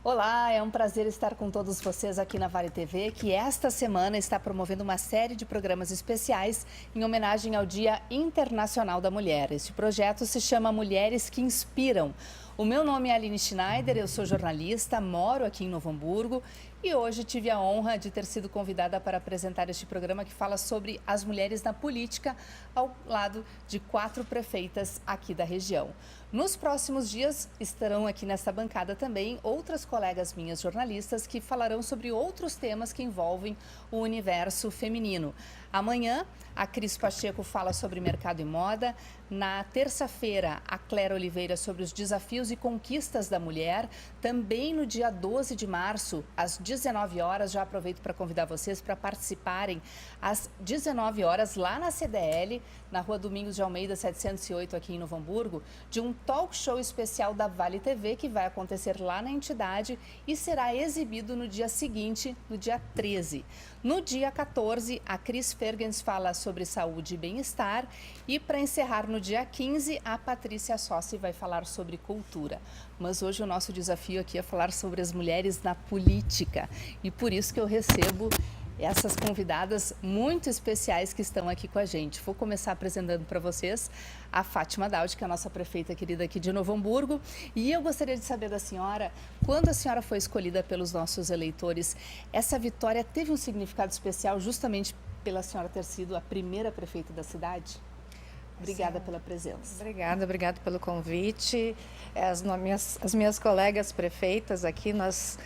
Olá, é um prazer estar com todos vocês aqui na Vale TV, que esta semana está promovendo uma série de programas especiais em homenagem ao Dia Internacional da Mulher. Este projeto se chama Mulheres que Inspiram. O meu nome é Aline Schneider, eu sou jornalista, moro aqui em Novo Hamburgo e hoje tive a honra de ter sido convidada para apresentar este programa que fala sobre as mulheres na política ao lado de 4 prefeitas aqui da região. Nos próximos dias estarão aqui nessa bancada também outras colegas minhas jornalistas que falarão sobre outros temas que envolvem o universo feminino. Amanhã, a Cris Pacheco fala sobre mercado e moda. Na terça-feira, a Cléra Oliveira sobre os desafios e conquistas da mulher. Também no dia 12 de março, às 19 horas, já aproveito para convidar vocês para participarem às 19 horas lá na CDL, na Rua Domingos de Almeida, 708, aqui em Novo Hamburgo, de um talk show especial da Vale TV, que vai acontecer lá na entidade e será exibido no dia seguinte, no dia 13. No dia 14, a Cris Fergens fala sobre saúde e bem-estar. E para encerrar, no dia 15, a Patrícia Sossi vai falar sobre cultura. Mas hoje o nosso desafio aqui é falar sobre as mulheres na política. E por isso que eu recebo essas convidadas muito especiais que estão aqui com a gente. Vou começar apresentando para vocês a Fátima Daud, que é a nossa prefeita querida aqui de Novo Hamburgo. E eu gostaria de saber da senhora, quando a senhora foi escolhida pelos nossos eleitores, essa vitória teve um significado especial justamente pela senhora ter sido a primeira prefeita da cidade? Obrigada pela presença. Obrigada pelo convite. As minhas colegas prefeitas aqui, nós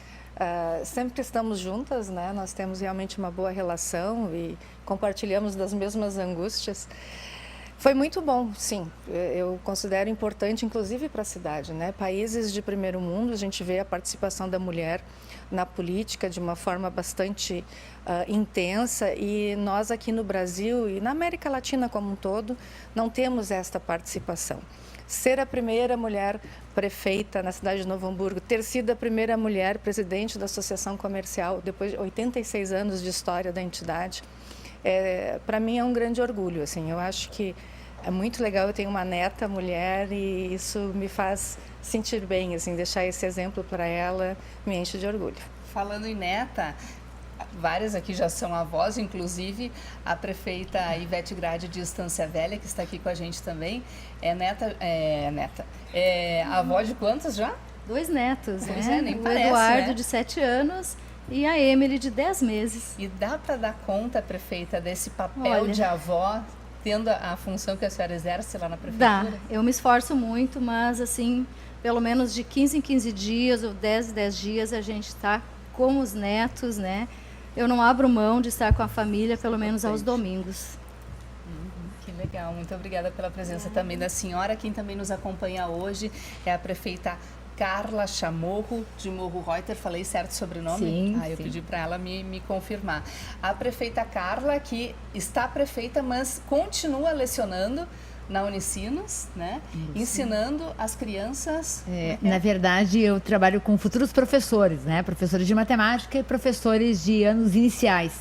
sempre estamos juntas, né? Nós temos realmente uma boa relação e compartilhamos das mesmas angústias. Foi muito bom, sim. Eu considero importante, inclusive para a cidade, né? Países de primeiro mundo, a gente vê a participação da mulher na política de uma forma bastante intensa e nós aqui no Brasil e na América Latina como um todo não temos esta participação. Ser a primeira mulher prefeita na cidade de Novo Hamburgo, ter sido a primeira mulher presidente da Associação Comercial, depois de 86 anos de história da entidade, para mim é um grande orgulho. Assim, eu acho que é muito legal, eu tenho uma neta mulher e isso me faz sentir bem, assim, deixar esse exemplo para ela me enche de orgulho. Falando em neta, várias aqui já são avós, inclusive a prefeita Ivete Grade de Estância Velha, que está aqui com a gente também, é avó de quantos já? 2 netos, Pois né? nem o parece, Eduardo, né? de 7 anos, e a Emily, de 10 meses. E dá para dar conta, prefeita, desse papel Olha, de avó, tendo a função que a senhora exerce lá na prefeitura? Dá, eu me esforço muito, mas assim, pelo menos de 15 em 15 dias ou 10 em 10 dias a gente está com os netos, né? Eu não abro mão de estar com a família, pelo menos aos domingos. Que legal, muito obrigada pela presença também da senhora. Quem também nos acompanha hoje é a prefeita Carla Chamorro, de Morro Reuter. Falei certo o sobrenome? Sim, eu sim. pedi para ela me confirmar. A prefeita Carla, que está prefeita, mas continua lecionando na Unicinos, né? Ensinando as crianças. Na verdade, eu trabalho com futuros professores, né? Professores de matemática e professores de anos iniciais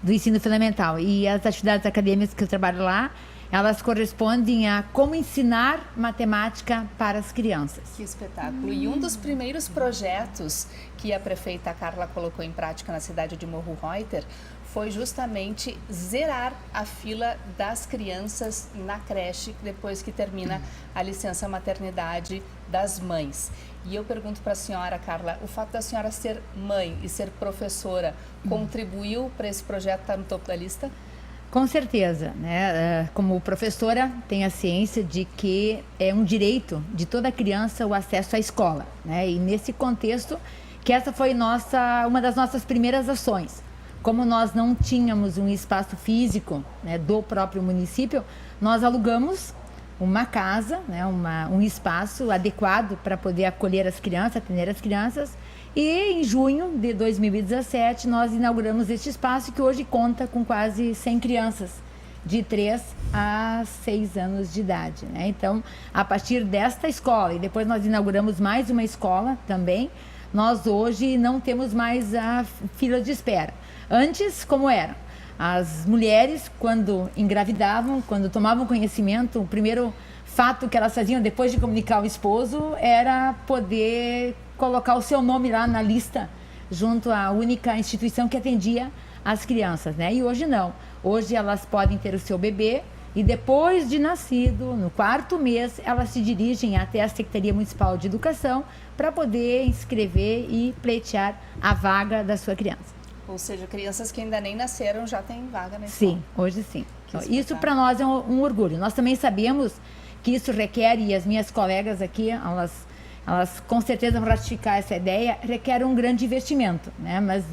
do ensino fundamental. E as atividades acadêmicas que eu trabalho lá, elas correspondem a como ensinar matemática para as crianças. Que espetáculo! E um dos primeiros projetos que a prefeita Carla colocou em prática na cidade de Morro Reuter foi justamente zerar a fila das crianças na creche depois que termina a licença maternidade das mães. E eu pergunto para a senhora, Carla, o fato da senhora ser mãe e ser professora contribuiu para esse projeto estar no topo da lista? Com certeza, né? Como professora, tenho a ciência de que é um direito de toda criança o acesso à escola, né? E nesse contexto, que essa foi uma das nossas primeiras ações. Como nós não tínhamos um espaço físico, né, do próprio município, nós alugamos uma casa, né, um espaço adequado para poder acolher as crianças, atender as crianças, E em junho de 2017 nós inauguramos este espaço que hoje conta com quase 100 crianças de 3 a 6 anos de idade, né? Então, a partir desta escola, e depois nós inauguramos mais uma escola também, nós hoje não temos mais a fila de espera. Antes, como era? As mulheres, quando engravidavam, quando tomavam conhecimento, o primeiro fato que elas faziam depois de comunicar ao esposo era poder colocar o seu nome lá na lista, junto à única instituição que atendia as crianças, né? E hoje não. Hoje elas podem ter o seu bebê e depois de nascido, no 4º mês, elas se dirigem até a Secretaria Municipal de Educação para poder inscrever e pleitear a vaga da sua criança. Ou seja, crianças que ainda nem nasceram já têm vaga na escola. Sim, hoje sim. Isso para nós é um orgulho. Nós também sabemos que isso requer, e as minhas colegas aqui, elas com certeza vão ratificar essa ideia, requer um grande investimento, né? Mas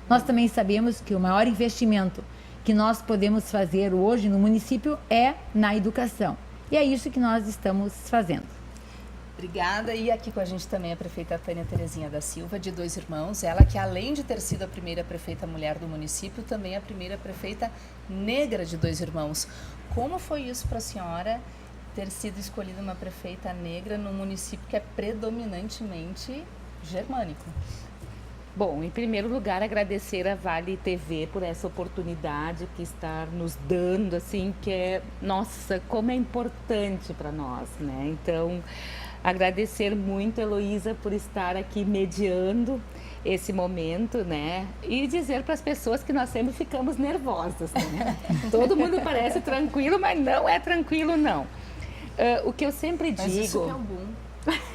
nós também sabemos que o maior investimento que nós podemos fazer hoje no município é na educação. E é isso que nós estamos fazendo. Obrigada. E aqui com a gente também a prefeita Tânia Terezinha da Silva, de Dois Irmãos. Ela que, além de ter sido a primeira prefeita mulher do município, também a primeira prefeita negra de Dois Irmãos. Como foi isso para a senhora ter sido escolhida uma prefeita negra num município que é predominantemente germânico? Bom, em primeiro lugar, agradecer a Vale TV por essa oportunidade que está nos dando, assim, que é, nossa, como é importante para nós, né? Então, agradecer muito a Heloísa por estar aqui mediando esse momento, né? E dizer para as pessoas que nós sempre ficamos nervosas, né? Todo mundo parece tranquilo, mas não é tranquilo, não. O que eu sempre digo... Mas isso que é o boom.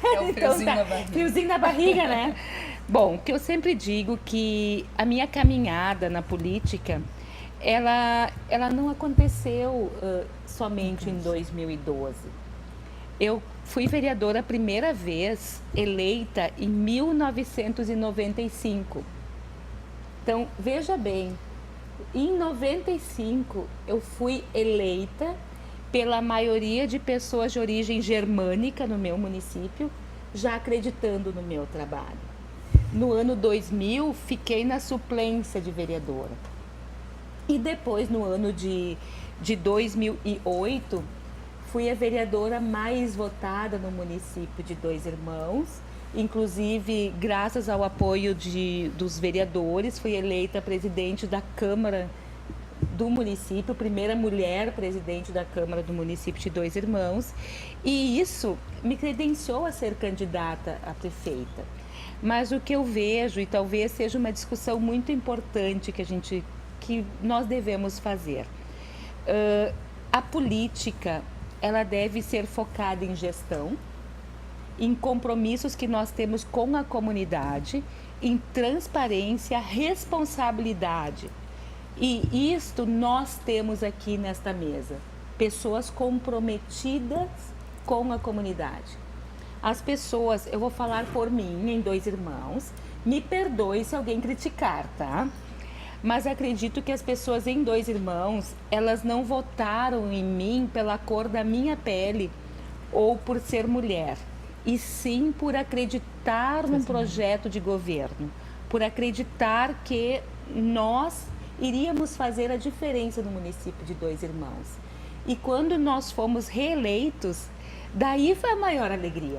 É o friozinho na barriga. Friozinho na barriga, né? Bom, o que eu sempre digo que a minha caminhada na política, ela não aconteceu somente em 2012. Eu fui vereadora a primeira vez eleita em 1995. Então, veja bem, em 95 eu fui eleita pela maioria de pessoas de origem germânica no meu município, já acreditando no meu trabalho. No ano 2000, fiquei na suplência de vereadora. E depois, no ano de 2008, fui a vereadora mais votada no município de Dois Irmãos. Inclusive, graças ao apoio dos vereadores, fui eleita presidente da Câmara do município, primeira mulher presidente da Câmara do município de Dois Irmãos. E isso me credenciou a ser candidata a prefeita. Mas o que eu vejo, e talvez seja uma discussão muito importante que nós devemos fazer, a política, ela deve ser focada em gestão, em compromissos que nós temos com a comunidade, em transparência, responsabilidade. E isto nós temos aqui nesta mesa, pessoas comprometidas com a comunidade. As pessoas, eu vou falar por mim, em Dois Irmãos, me perdoe se alguém criticar, tá? Mas acredito que as pessoas em Dois Irmãos, elas não votaram em mim pela cor da minha pele ou por ser mulher, e sim por acreditar num projeto de governo, por acreditar que nós iríamos fazer a diferença no município de Dois Irmãos. E quando nós fomos reeleitos, daí foi a maior alegria.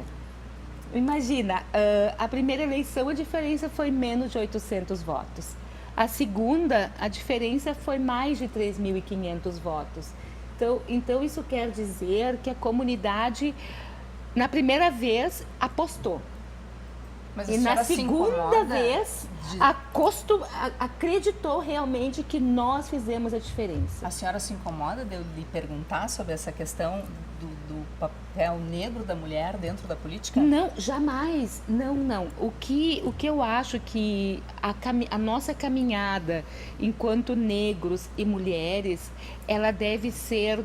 Imagina, a primeira eleição a diferença foi menos de 800 votos. A segunda, a diferença foi mais de 3.500 votos. Então isso quer dizer que a comunidade, na primeira vez, apostou. Mas e na segunda vez, acreditou realmente que nós fizemos a diferença. A senhora se incomoda de eu lhe perguntar sobre essa questão do papel negro da mulher dentro da política? Não, jamais. Não. O que eu acho que a nossa caminhada enquanto negros e mulheres, ela deve ser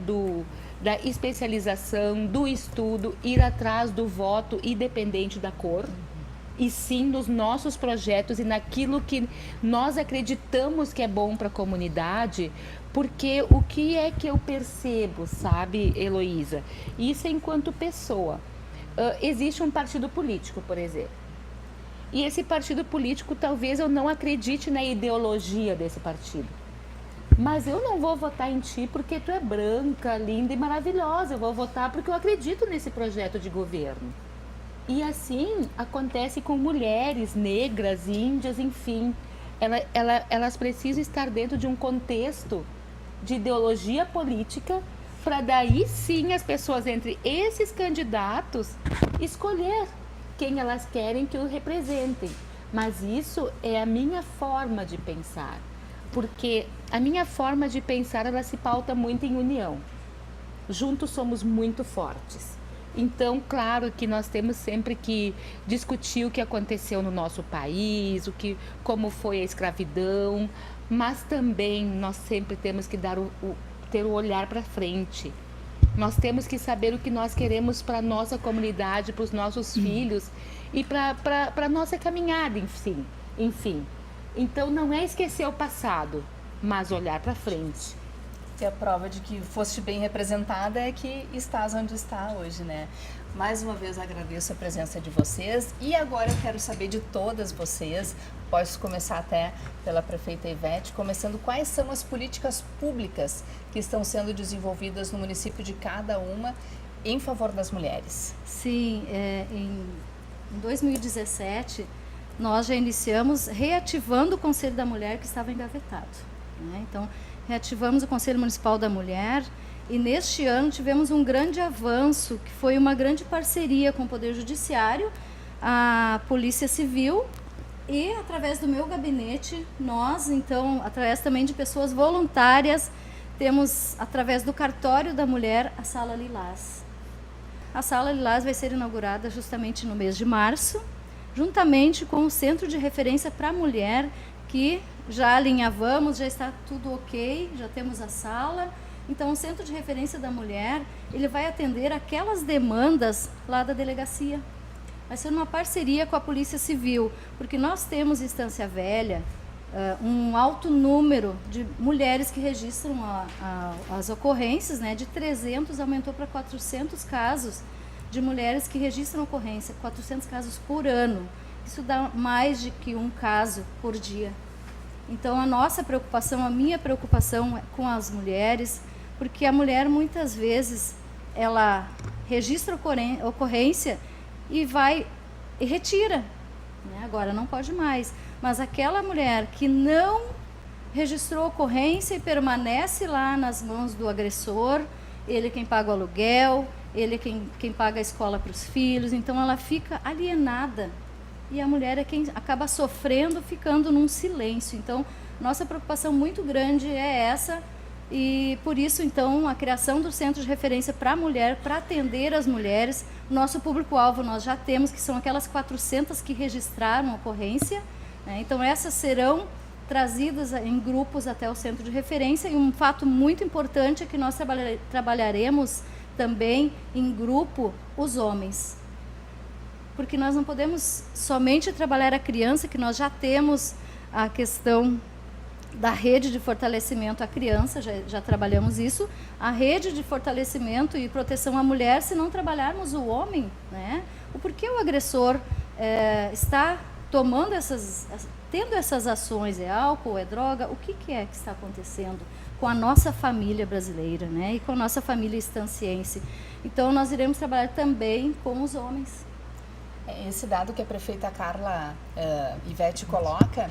da especialização, do estudo, ir atrás do voto independente da cor. E sim nos nossos projetos e naquilo que nós acreditamos que é bom para a comunidade, porque o que é que eu percebo, sabe, Heloísa? Isso é enquanto pessoa. Existe um partido político, por exemplo. E esse partido político, talvez eu não acredite na ideologia desse partido. Mas eu não vou votar em ti porque tu é branca, linda e maravilhosa. Eu vou votar porque eu acredito nesse projeto de governo. E assim acontece com mulheres negras, índias, enfim. Elas precisam estar dentro de um contexto de ideologia política para daí sim as pessoas entre esses candidatos escolher quem elas querem que o representem. Mas isso é a minha forma de pensar, porque a minha forma de pensar ela se pauta muito em união. Juntos somos muito fortes. Então, claro que nós temos sempre que discutir o que aconteceu no nosso país, como foi a escravidão, mas também nós sempre temos que ter o olhar para frente. Nós temos que saber o que nós queremos para a nossa comunidade, para os nossos filhos e para a nossa caminhada, enfim. Então, não é esquecer o passado, mas olhar para frente. E a prova de que foste bem representada é que estás onde está hoje, né? Mais uma vez agradeço a presença de vocês e agora eu quero saber de todas vocês, posso começar até pela prefeita Ivete, começando quais são as políticas públicas que estão sendo desenvolvidas no município de cada uma em favor das mulheres. Sim, em 2017 nós já iniciamos reativando o Conselho da Mulher que estava engavetado, né? Então, reativamos o Conselho Municipal da Mulher e neste ano tivemos um grande avanço, que foi uma grande parceria com o Poder Judiciário, a Polícia Civil e através do meu gabinete, nós, então, através também de pessoas voluntárias, temos, através do Cartório da Mulher, a Sala Lilás. A Sala Lilás vai ser inaugurada justamente no mês de março, juntamente com o Centro de Referência para a Mulher, que já alinhavamos, já está tudo ok, já temos a sala. Então, o Centro de Referência da Mulher, ele vai atender aquelas demandas lá da delegacia. Vai ser uma parceria com a Polícia Civil, porque nós temos em Estância Velha um alto número de mulheres que registram as ocorrências, né? De 300 aumentou para 400 casos de mulheres que registram ocorrência, 400 casos por ano. Isso dá mais de que um caso por dia. Então, a nossa preocupação, a minha preocupação é com as mulheres, porque a mulher, muitas vezes, ela registra ocorrência e vai e retira, né? Agora não pode mais. Mas aquela mulher que não registrou ocorrência e permanece lá nas mãos do agressor, ele é quem paga o aluguel, ele é quem paga a escola para os filhos, então ela fica alienada. E a mulher é quem acaba sofrendo, ficando num silêncio. Então, nossa preocupação muito grande é essa. E por isso, então, a criação do Centro de Referência para a Mulher, para atender as mulheres. Nosso público-alvo nós já temos, que são aquelas 400 que registraram ocorrência, né? Então, essas serão trazidas em grupos até o Centro de Referência. E um fato muito importante é que nós trabalharemos também em grupo os homens. Porque nós não podemos somente trabalhar a criança, que nós já temos a questão da rede de fortalecimento à criança, já trabalhamos isso, a rede de fortalecimento e proteção à mulher, se não trabalharmos o homem, né? O porquê o agressor está tomando tendo essas ações, é álcool, é droga, o que é que está acontecendo com a nossa família brasileira, né? E com a nossa família estanciense. Então, nós iremos trabalhar também com os homens. Esse dado que a prefeita Carla Ivete coloca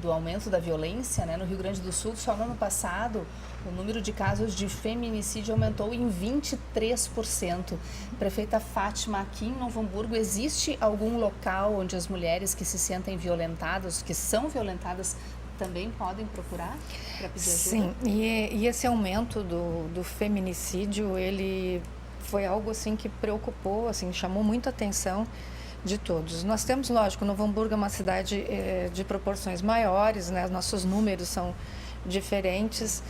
do aumento da violência, né, no Rio Grande do Sul, só no ano passado, o número de casos de feminicídio aumentou em 23%. Prefeita Fátima, aqui em Novo Hamburgo, existe algum local onde as mulheres que se sentem violentadas, que são violentadas, também podem procurar para pedir ajuda? Sim, e esse aumento do feminicídio, ele foi algo assim que preocupou, assim, chamou muita atenção de todos. Nós temos, lógico, Novo Hamburgo é uma cidade de proporções maiores, né? Nossos números são diferentes,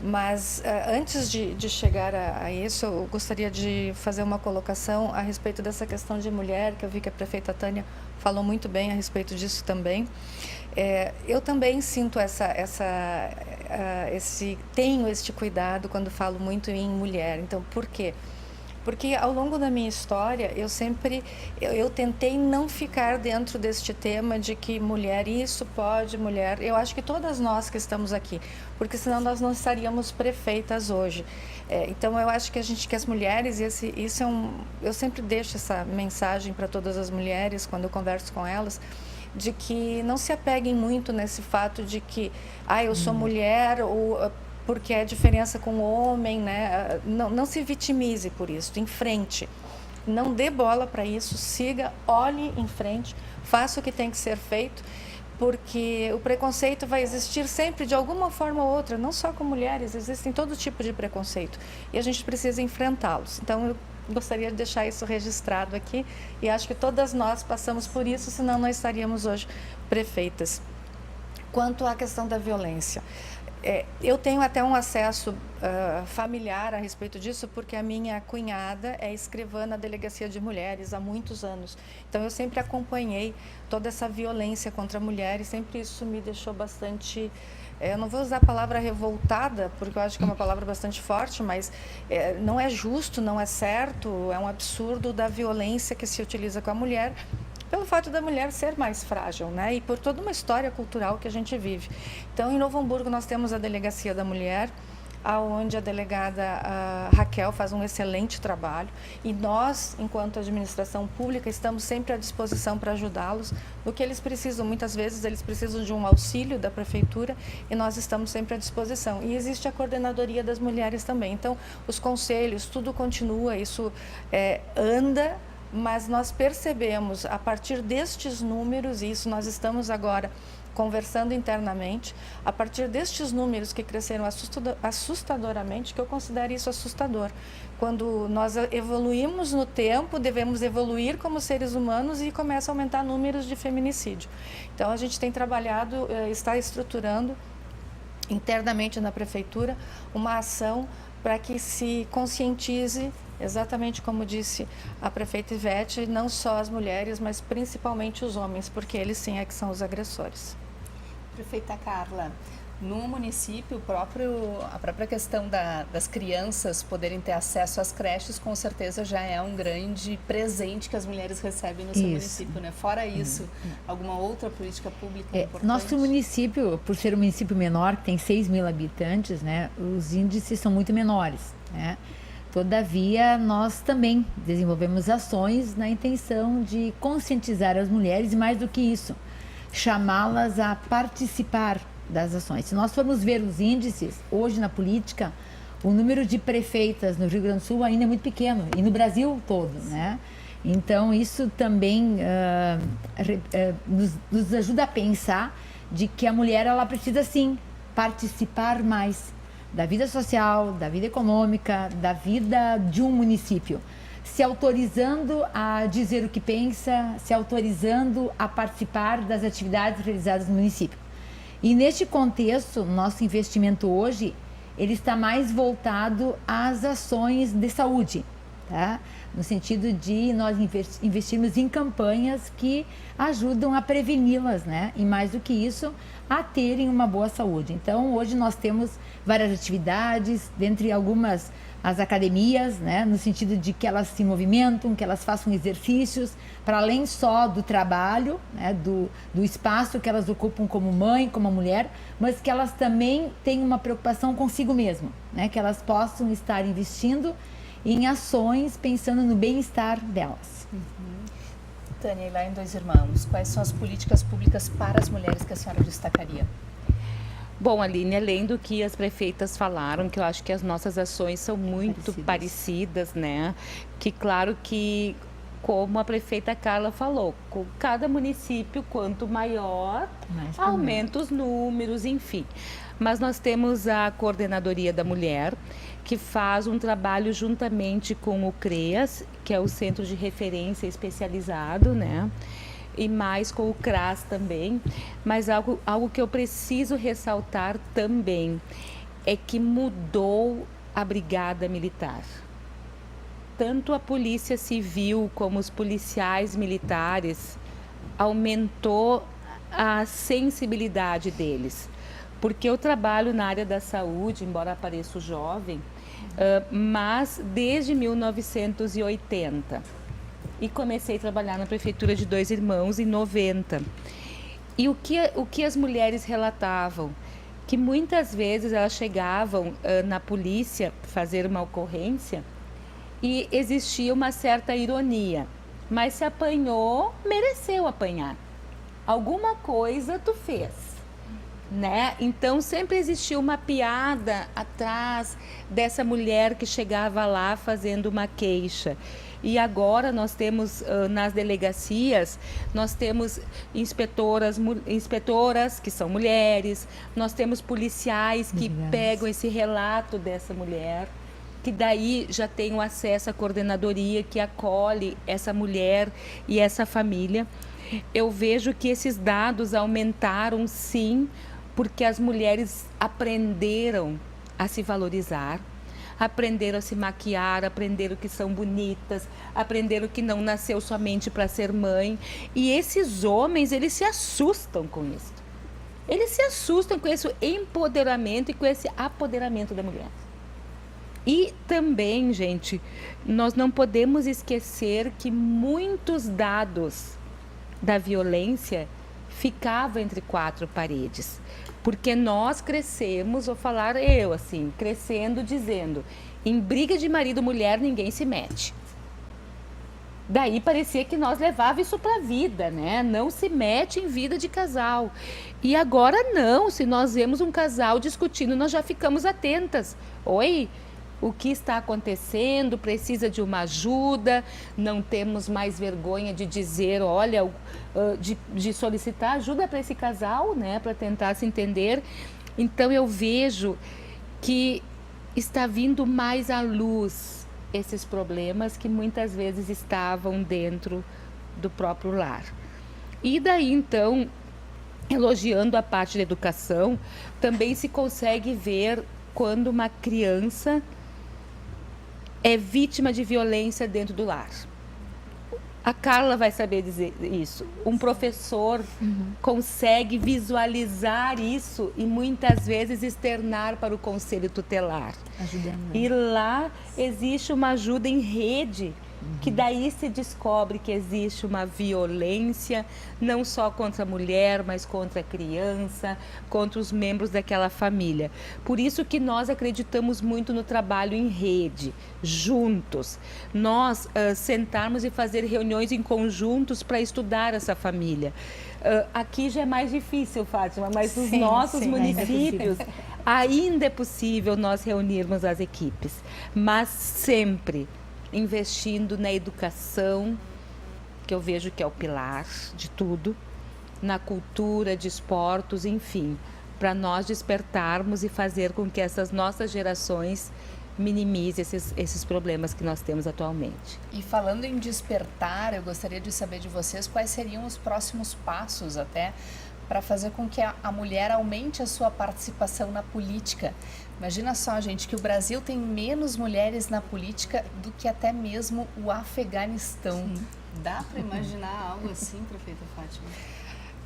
mas antes de chegar a isso, eu gostaria de fazer uma colocação a respeito dessa questão de mulher, que eu vi que a prefeita Tânia falou muito bem a respeito disso também. Eu também sinto tenho este cuidado quando falo muito em mulher. Então, por quê? Porque ao longo da minha história, eu tentei não ficar dentro deste tema de que mulher isso pode, mulher... Eu acho que todas nós que estamos aqui, porque senão nós não estaríamos prefeitas hoje. Então eu acho que que as mulheres, eu sempre deixo essa mensagem para todas as mulheres quando eu converso com elas, de que não se apeguem muito nesse fato de que, eu sou mulher, ou porque é diferença com o homem, né? Não se vitimize por isso, em frente. Não dê bola para isso, siga, olhe em frente, faça o que tem que ser feito, porque o preconceito vai existir sempre de alguma forma ou outra, não só com mulheres, existem todo tipo de preconceito e a gente precisa enfrentá-los. Então eu gostaria de deixar isso registrado aqui e acho que todas nós passamos por isso, senão não estaríamos hoje prefeitas. Quanto à questão da violência, eu tenho até um acesso familiar a respeito disso, porque a minha cunhada é escrivã na Delegacia de Mulheres há muitos anos. Então, eu sempre acompanhei toda essa violência contra mulheres, sempre isso me deixou bastante... Eu não vou usar a palavra revoltada, porque eu acho que é uma palavra bastante forte, mas não é justo, não é certo, é um absurdo da violência que se utiliza com a mulher, pelo fato da mulher ser mais frágil, né? E por toda uma história cultural que a gente vive. Então, em Novo Hamburgo, nós temos a Delegacia da Mulher, onde a delegada Raquel faz um excelente trabalho. E nós, enquanto administração pública, estamos sempre à disposição para ajudá-los no que eles precisam. Muitas vezes, eles precisam de um auxílio da prefeitura e nós estamos sempre à disposição. E existe a coordenadoria das mulheres também. Então, os conselhos, tudo continua, isso anda. Mas nós percebemos, a partir destes números, e isso nós estamos agora conversando internamente, a partir destes números que cresceram assustadoramente, que eu considero isso assustador. Quando nós evoluímos no tempo, devemos evoluir como seres humanos e começa a aumentar números de feminicídio. Então, a gente tem trabalhado, está estruturando internamente na prefeitura uma ação para que se conscientize, exatamente como disse a prefeita Ivete, não só as mulheres, mas principalmente os homens, porque eles sim é que são os agressores. Prefeita Carla, no município, a própria questão das crianças poderem ter acesso às creches, com certeza já é um grande presente que as mulheres recebem no seu município, né? Fora isso, alguma outra política pública importante? Nosso município, por ser um município menor, que tem 6 mil habitantes, né, os índices são muito menores, né? Todavia, nós também desenvolvemos ações na intenção de conscientizar as mulheres e, mais do que isso, chamá-las a participar das ações. Se nós formos ver os índices, hoje na política, o número de prefeitas no Rio Grande do Sul ainda é muito pequeno, e no Brasil todo, né? Então, isso também nos ajuda a pensar de que a mulher, ela precisa, sim, participar mais da vida social, da vida econômica, da vida de um município, se autorizando a dizer o que pensa, se autorizando a participar das atividades realizadas no município. E neste contexto, nosso investimento hoje, ele está mais voltado às ações de saúde, tá? No sentido de nós investirmos em campanhas que ajudam a preveni-las, né? E mais do que isso, a terem uma boa saúde. Então, hoje nós temos várias atividades, dentre algumas as academias, né? No sentido de que elas se movimentam, que elas façam exercícios, para além só do trabalho, né? do espaço que elas ocupam como mãe, como mulher, mas que elas também têm uma preocupação consigo mesmo, né? Que elas possam estar investindo em ações pensando no bem-estar delas. Tânia, e lá em Dois Irmãos, quais são as políticas públicas para as mulheres que a senhora destacaria? Bom, Aline, além do que as prefeitas falaram, que eu acho que as nossas ações são muito parecidas, né? Que claro que, como a prefeita Carla falou, com cada município, quanto maior, aumenta os números, enfim. Mas nós temos a Coordenadoria da Mulher, que faz um trabalho juntamente com o CREAS, que é o Centro de Referência Especializado, né? E mais com o CRAS também. Mas algo que eu preciso ressaltar também é que mudou a Brigada Militar. Tanto a Polícia Civil como os policiais militares aumentou a sensibilidade deles. Porque eu trabalho na área da saúde, embora pareça jovem, mas desde 1980. E comecei a trabalhar na prefeitura de Dois Irmãos em 90. E o que as mulheres relatavam? Que muitas vezes elas chegavam na polícia fazer uma ocorrência e existia uma certa ironia. Mas se apanhou, mereceu apanhar. Alguma coisa tu fez, né? Então sempre existiu uma piada atrás dessa mulher que chegava lá fazendo uma queixa. E agora nós temos nas delegacias, nós temos inspetoras que são mulheres, nós temos policiais que pegam esse relato dessa mulher, que daí já tem o acesso à coordenadoria que acolhe essa mulher e essa família. Eu vejo que esses dados aumentaram, sim, porque as mulheres aprenderam a se valorizar, aprenderam a se maquiar, aprenderam que são bonitas, aprenderam que não nasceu somente para ser mãe. E esses homens, eles se assustam com isso. Eles se assustam com esse empoderamento e com esse apoderamento da mulher. E também, gente, nós não podemos esquecer que muitos dados da violência ficavam entre quatro paredes. Porque nós crescemos, vou falar eu assim, crescendo dizendo, em briga de marido e mulher ninguém se mete. Daí parecia que nós levávamos isso para a vida, né? Não se mete em vida de casal. E agora não, se nós vemos um casal discutindo, nós já ficamos atentas. Oi, o que está acontecendo? Precisa de uma ajuda? Não temos mais vergonha de dizer, olha, de solicitar ajuda para esse casal, né? Para tentar se entender. Então eu vejo que está vindo mais à luz esses problemas que muitas vezes estavam dentro do próprio lar. E daí então, elogiando a parte da educação, também se consegue ver quando uma criança é vítima de violência dentro do lar. A Carla vai saber dizer isso. Um professor consegue visualizar isso e muitas vezes externar para o conselho tutelar. Ajudando. E lá existe uma ajuda em rede, que daí se descobre que existe uma violência, não só contra a mulher, mas contra a criança, contra os membros daquela família. Por isso que nós acreditamos muito no trabalho em rede, juntos. Nós sentarmos e fazer reuniões em conjuntos para estudar essa família. Aqui já é mais difícil, Fátima, mas nos nossos municípios ainda é possível nós reunirmos as equipes, mas sempre investindo na educação, que eu vejo que é o pilar de tudo, na cultura, de esportes, enfim, para nós despertarmos e fazer com que essas nossas gerações minimizem esses problemas que nós temos atualmente. E falando em despertar, eu gostaria de saber de vocês quais seriam os próximos passos até para fazer com que a mulher aumente a sua participação na política. Imagina só, gente, que o Brasil tem menos mulheres na política do que até mesmo o Afeganistão. Sim. Dá para imaginar algo assim, prefeita Fátima?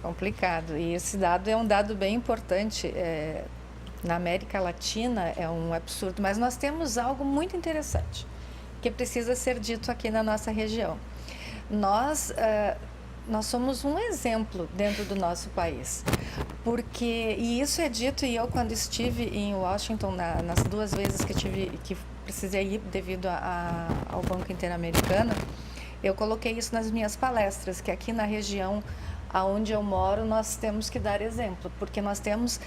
Complicado. E esse dado é um dado bem importante. Na América Latina é um absurdo, mas nós temos algo muito interessante que precisa ser dito aqui na nossa região. Nós somos um exemplo dentro do nosso país, e isso é dito, e eu quando estive em Washington, nas 2 vezes que precisei ir devido ao Banco Interamericano, eu coloquei isso nas minhas palestras, que aqui na região aonde eu moro, nós temos que dar exemplo, porque nós temos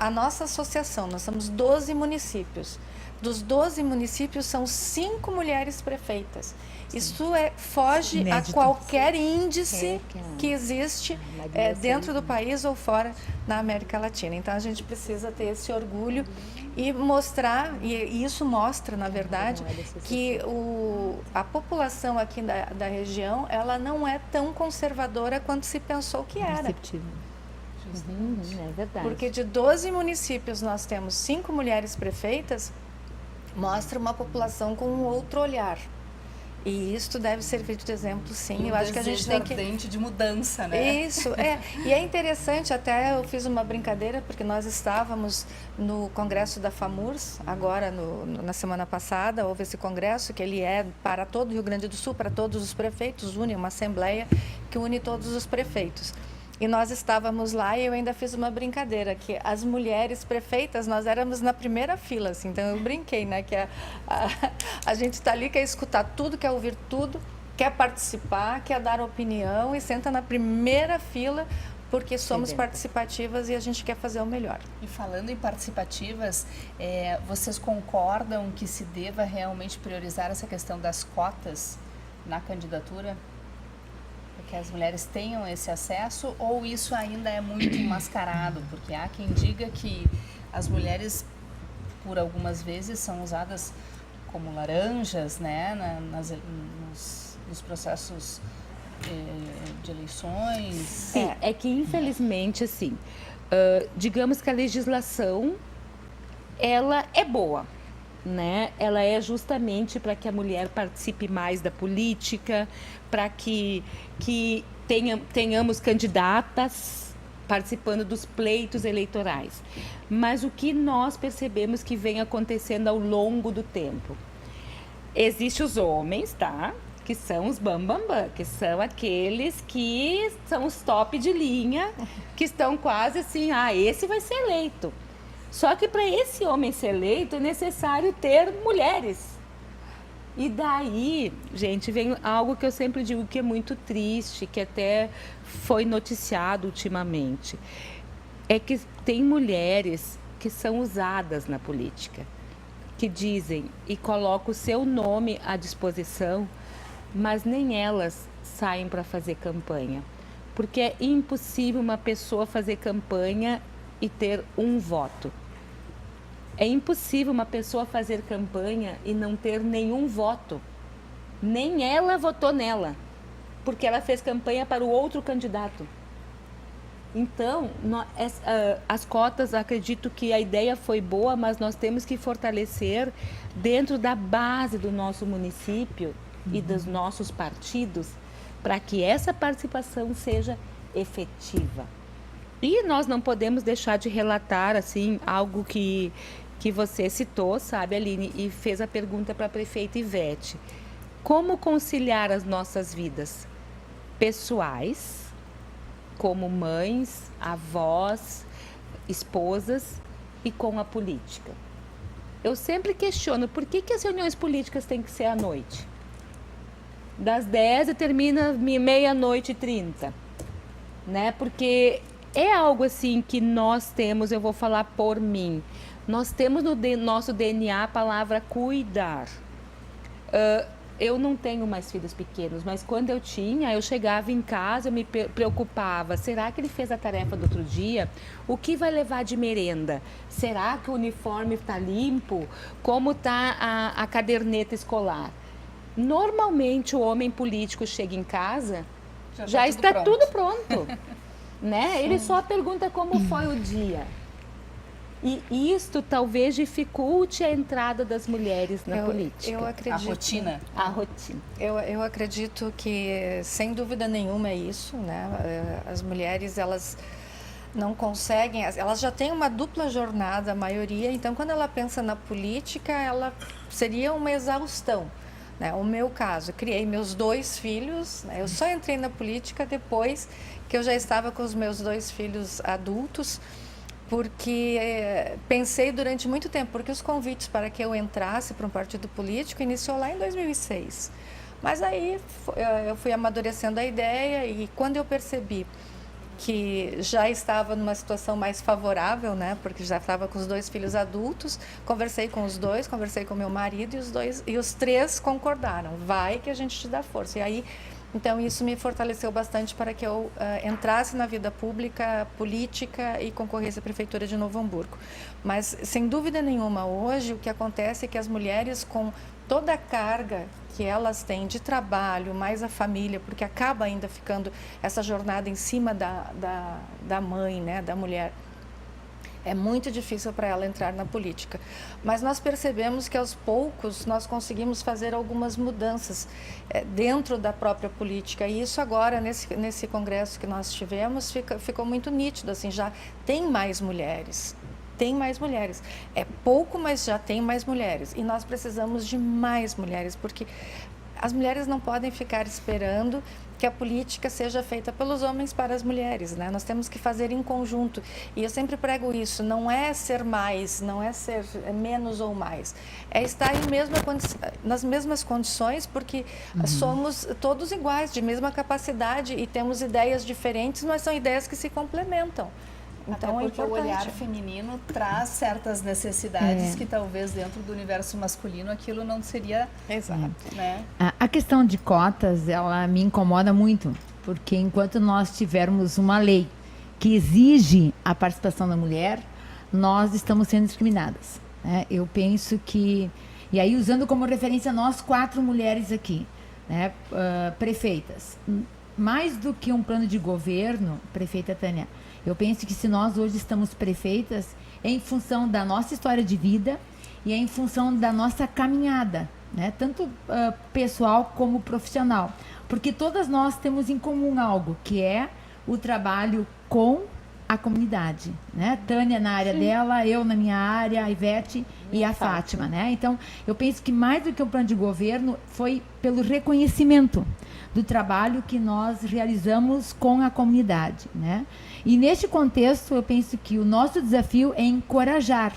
a nossa associação, nós somos 12 municípios. Dos 12 municípios, são 5 mulheres prefeitas. Sim. Isso foge inédito a qualquer índice que existe dentro do país ou fora na América Latina. Então, a gente precisa ter esse orgulho e mostrar, e isso mostra, na verdade, que a população aqui da região, ela não é tão conservadora quanto se pensou que era. É verdade. Porque de 12 municípios nós temos 5 mulheres prefeitas, mostra uma população com um outro olhar. E isso deve servir de exemplo, sim. Eu Um acho que a gente desejo tem que... ardente de mudança, né? Isso, é. E é interessante, até eu fiz uma brincadeira, porque nós estávamos no congresso da FAMURS, agora na semana passada, houve esse congresso, que ele é para todo o Rio Grande do Sul, para todos os prefeitos, une uma assembleia que une todos os prefeitos. E nós estávamos lá e eu ainda fiz uma brincadeira, que as mulheres prefeitas, nós éramos na primeira fila, assim, então eu brinquei, né, que a gente está ali, quer escutar tudo, quer ouvir tudo, quer participar, quer dar opinião e senta na primeira fila, porque somos participativas e a gente quer fazer o melhor. E falando em participativas, vocês concordam que se deva realmente priorizar essa questão das cotas na candidatura? Que as mulheres tenham esse acesso, ou isso ainda é muito mascarado? Porque há quem diga que as mulheres, por algumas vezes, são usadas como laranjas, né, nos processos de eleições. É que, infelizmente, assim, digamos que a legislação, ela é boa, né? Ela é justamente para que a mulher participe mais da política, para que tenhamos candidatas participando dos pleitos eleitorais. Mas o que nós percebemos que vem acontecendo ao longo do tempo? Existem os homens, tá? Que são os bambambam, que são aqueles que são os top de linha, que estão quase assim, esse vai ser eleito. Só que para esse homem ser eleito é necessário ter mulheres. E daí, gente, vem algo que eu sempre digo que é muito triste, que até foi noticiado ultimamente. É que tem mulheres que são usadas na política, que dizem e colocam o seu nome à disposição, mas nem elas saem para fazer campanha. Porque é impossível uma pessoa fazer campanha e ter um voto. É impossível uma pessoa fazer campanha e não ter nenhum voto. Nem ela votou nela, porque ela fez campanha para o outro candidato. Então, as cotas, acredito que a ideia foi boa, mas nós temos que fortalecer dentro da base do nosso município e dos nossos partidos, para que essa participação seja efetiva. E nós não podemos deixar de relatar, assim, algo que você citou, sabe, Aline, e fez a pergunta para a prefeita Ivete. Como conciliar as nossas vidas pessoais, como mães, avós, esposas, e com a política? Eu sempre questiono, por que as reuniões políticas têm que ser à noite? Das 10 e termina meia-noite e 30, né? Porque é algo assim que nós temos, eu vou falar por mim, nós temos no nosso DNA a palavra cuidar. Eu não tenho mais filhos pequenos, mas quando eu tinha, eu chegava em casa, eu me preocupava. Será que ele fez a tarefa do outro dia? O que vai levar de merenda? Será que o uniforme está limpo? Como está a caderneta escolar? Normalmente, o homem político chega em casa, já está tudo pronto. Né? Ele só pergunta como foi o dia. E isto talvez dificulte a entrada das mulheres na política. Eu acredito, a rotina. Eu acredito que, sem dúvida nenhuma, é isso, né? As mulheres, elas não conseguem, elas já têm uma dupla jornada, a maioria, então quando ela pensa na política, ela seria uma exaustão. Né? O meu caso, criei meus 2 filhos, né? Eu só entrei na política depois que eu já estava com os meus 2 filhos adultos, porque pensei durante muito tempo, porque os convites para que eu entrasse para um partido político iniciou lá em 2006. Mas aí eu fui amadurecendo a ideia e quando eu percebi que já estava numa situação mais favorável, né, porque já estava com os 2 filhos adultos, conversei com os 2, conversei com meu marido e os 3 concordaram, vai que a gente te dá força. E aí, então, isso me fortaleceu bastante para que eu entrasse na vida pública, política e concorresse à Prefeitura de Novo Hamburgo. Mas, sem dúvida nenhuma, hoje o que acontece é que as mulheres, com toda a carga que elas têm de trabalho, mais a família, porque acaba ainda ficando essa jornada em cima da mãe, né, da mulher, É muito difícil para ela entrar na política. Mas nós percebemos que aos poucos nós conseguimos fazer algumas mudanças dentro da própria política. E isso agora, nesse congresso que nós tivemos, ficou muito nítido. Assim, já tem mais mulheres. Tem mais mulheres. É pouco, mas já tem mais mulheres. E nós precisamos de mais mulheres, porque as mulheres não podem ficar esperando que a política seja feita pelos homens para as mulheres, né? Nós temos que fazer em conjunto. E eu sempre prego isso, não é ser mais, não é ser menos ou mais. É estar nas mesmas condições, porque somos todos iguais, de mesma capacidade e temos ideias diferentes, mas são ideias que se complementam. Então, até porque o olhar feminino traz certas necessidades que talvez dentro do universo masculino aquilo não seria. Exato. Né? A questão de cotas, ela me incomoda muito, porque enquanto nós tivermos uma lei que exige a participação da mulher, nós estamos sendo discriminadas, né? Eu penso que, e aí usando como referência nós 4 mulheres aqui, né, prefeitas, mais do que um plano de governo, prefeita Tânia, eu penso que se nós hoje estamos prefeitas, é em função da nossa história de vida e é em função da nossa caminhada, né? Tanto pessoal como profissional. Porque todas nós temos em comum algo, que é o trabalho com a comunidade, né? Tânia na área dela, eu na minha área, a Ivete e a Fátima, né? Então, eu penso que mais do que um plano de governo, foi pelo reconhecimento do trabalho que nós realizamos com a comunidade, né? E neste contexto, eu penso que o nosso desafio é encorajar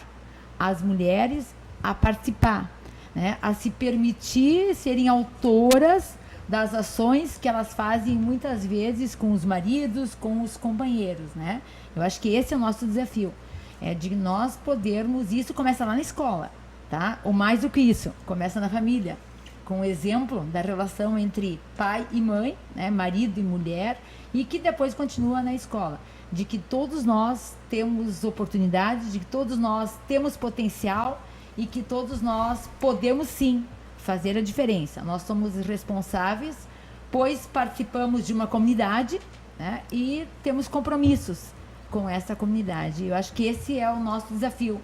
as mulheres a participar, né? A se permitir serem autoras das ações que elas fazem muitas vezes com os maridos, com os companheiros, né? Eu acho que esse é o nosso desafio, é de nós podermos, isso começa lá na escola, tá? Ou mais do que isso, começa na família, com o exemplo da relação entre pai e mãe, né? Marido e mulher, e que depois continua na escola, de que todos nós temos oportunidades, de que todos nós temos potencial e que todos nós podemos sim fazer a diferença. Nós somos responsáveis, pois participamos de uma comunidade, né? E temos compromissos com essa comunidade. Eu acho que esse é o nosso desafio.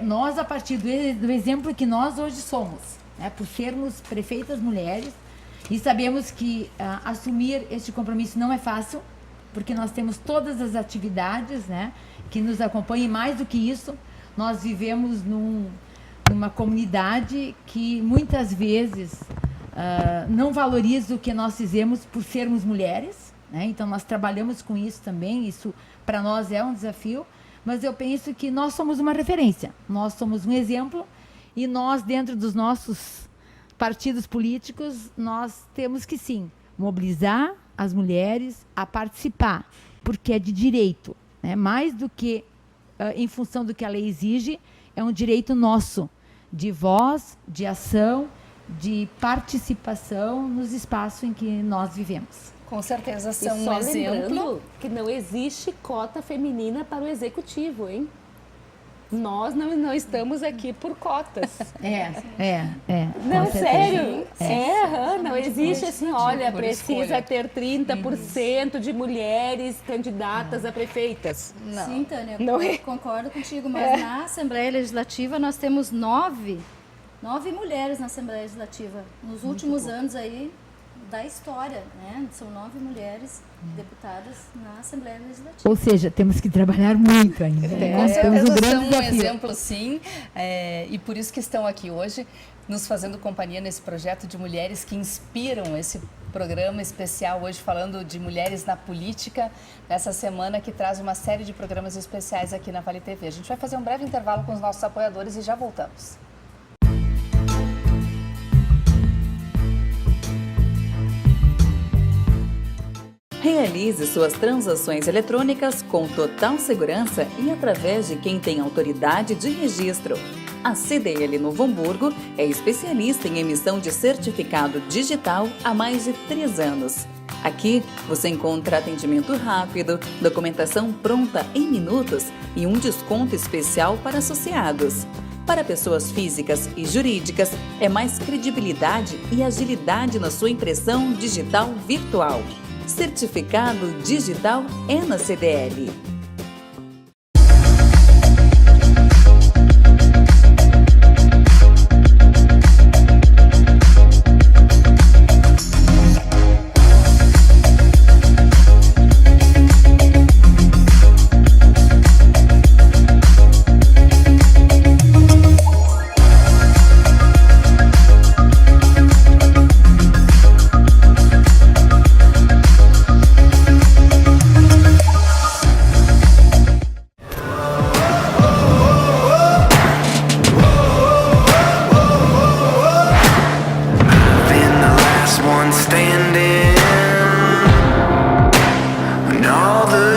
Nós, a partir do exemplo que nós hoje somos, né? Por sermos prefeitas mulheres, e sabemos que assumir este compromisso não é fácil, porque nós temos todas as atividades, né, que nos acompanham, e mais do que isso, nós vivemos numa comunidade que muitas vezes não valoriza o que nós fizemos por sermos mulheres, né? Então nós trabalhamos com isso também, isso para nós é um desafio, mas eu penso que nós somos uma referência, nós somos um exemplo, e nós, dentro dos nossos partidos políticos, nós temos que sim mobilizar as mulheres a participar, porque é de direito, né? Mais do que em função do que a lei exige, é um direito nosso, de voz, de ação, de participação nos espaços em que nós vivemos. Com certeza são e só um exemplo. Lembrando que não existe cota feminina para o executivo, hein? Nós não estamos aqui por cotas. Não, sério. Não existe assim, olha, precisa ter 30% de mulheres candidatas a prefeitas. Não. Sim, Tânia, eu concordo contigo, mas na Assembleia Legislativa nós temos 9 mulheres na Assembleia Legislativa. Nos últimos anos aí da história, né? São 9 mulheres deputadas na Assembleia Legislativa. Ou seja, temos que trabalhar muito ainda. Com certeza são um exemplo, sim, e por isso que estão aqui hoje, nos fazendo companhia nesse projeto de mulheres que inspiram esse programa especial hoje, falando de mulheres na política, nessa semana que traz uma série de programas especiais aqui na Vale TV. A gente vai fazer um breve intervalo com os nossos apoiadores e já voltamos. Realize suas transações eletrônicas com total segurança e através de quem tem autoridade de registro. A CDL Novo Hamburgo é especialista em emissão de certificado digital há mais de 3 anos. Aqui você encontra atendimento rápido, documentação pronta em minutos e um desconto especial para associados. Para pessoas físicas e jurídicas, é mais credibilidade e agilidade na sua impressão digital virtual. Certificado digital é na CDL.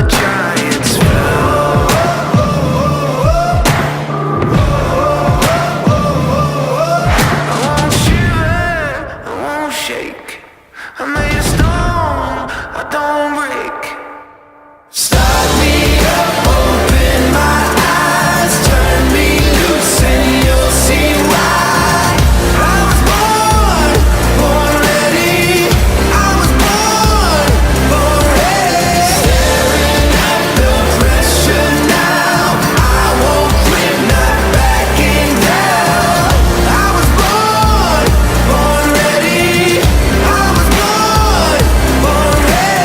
the giants fell. I won't shiver, I won't shake. I'm made of stone, I don't break. Start me up, open my eyes, turn me loose and you'll see why. I was born ready. I was born ready. Staring at the pressure now. I won't quit, not backing down. I was born ready. I was born ready.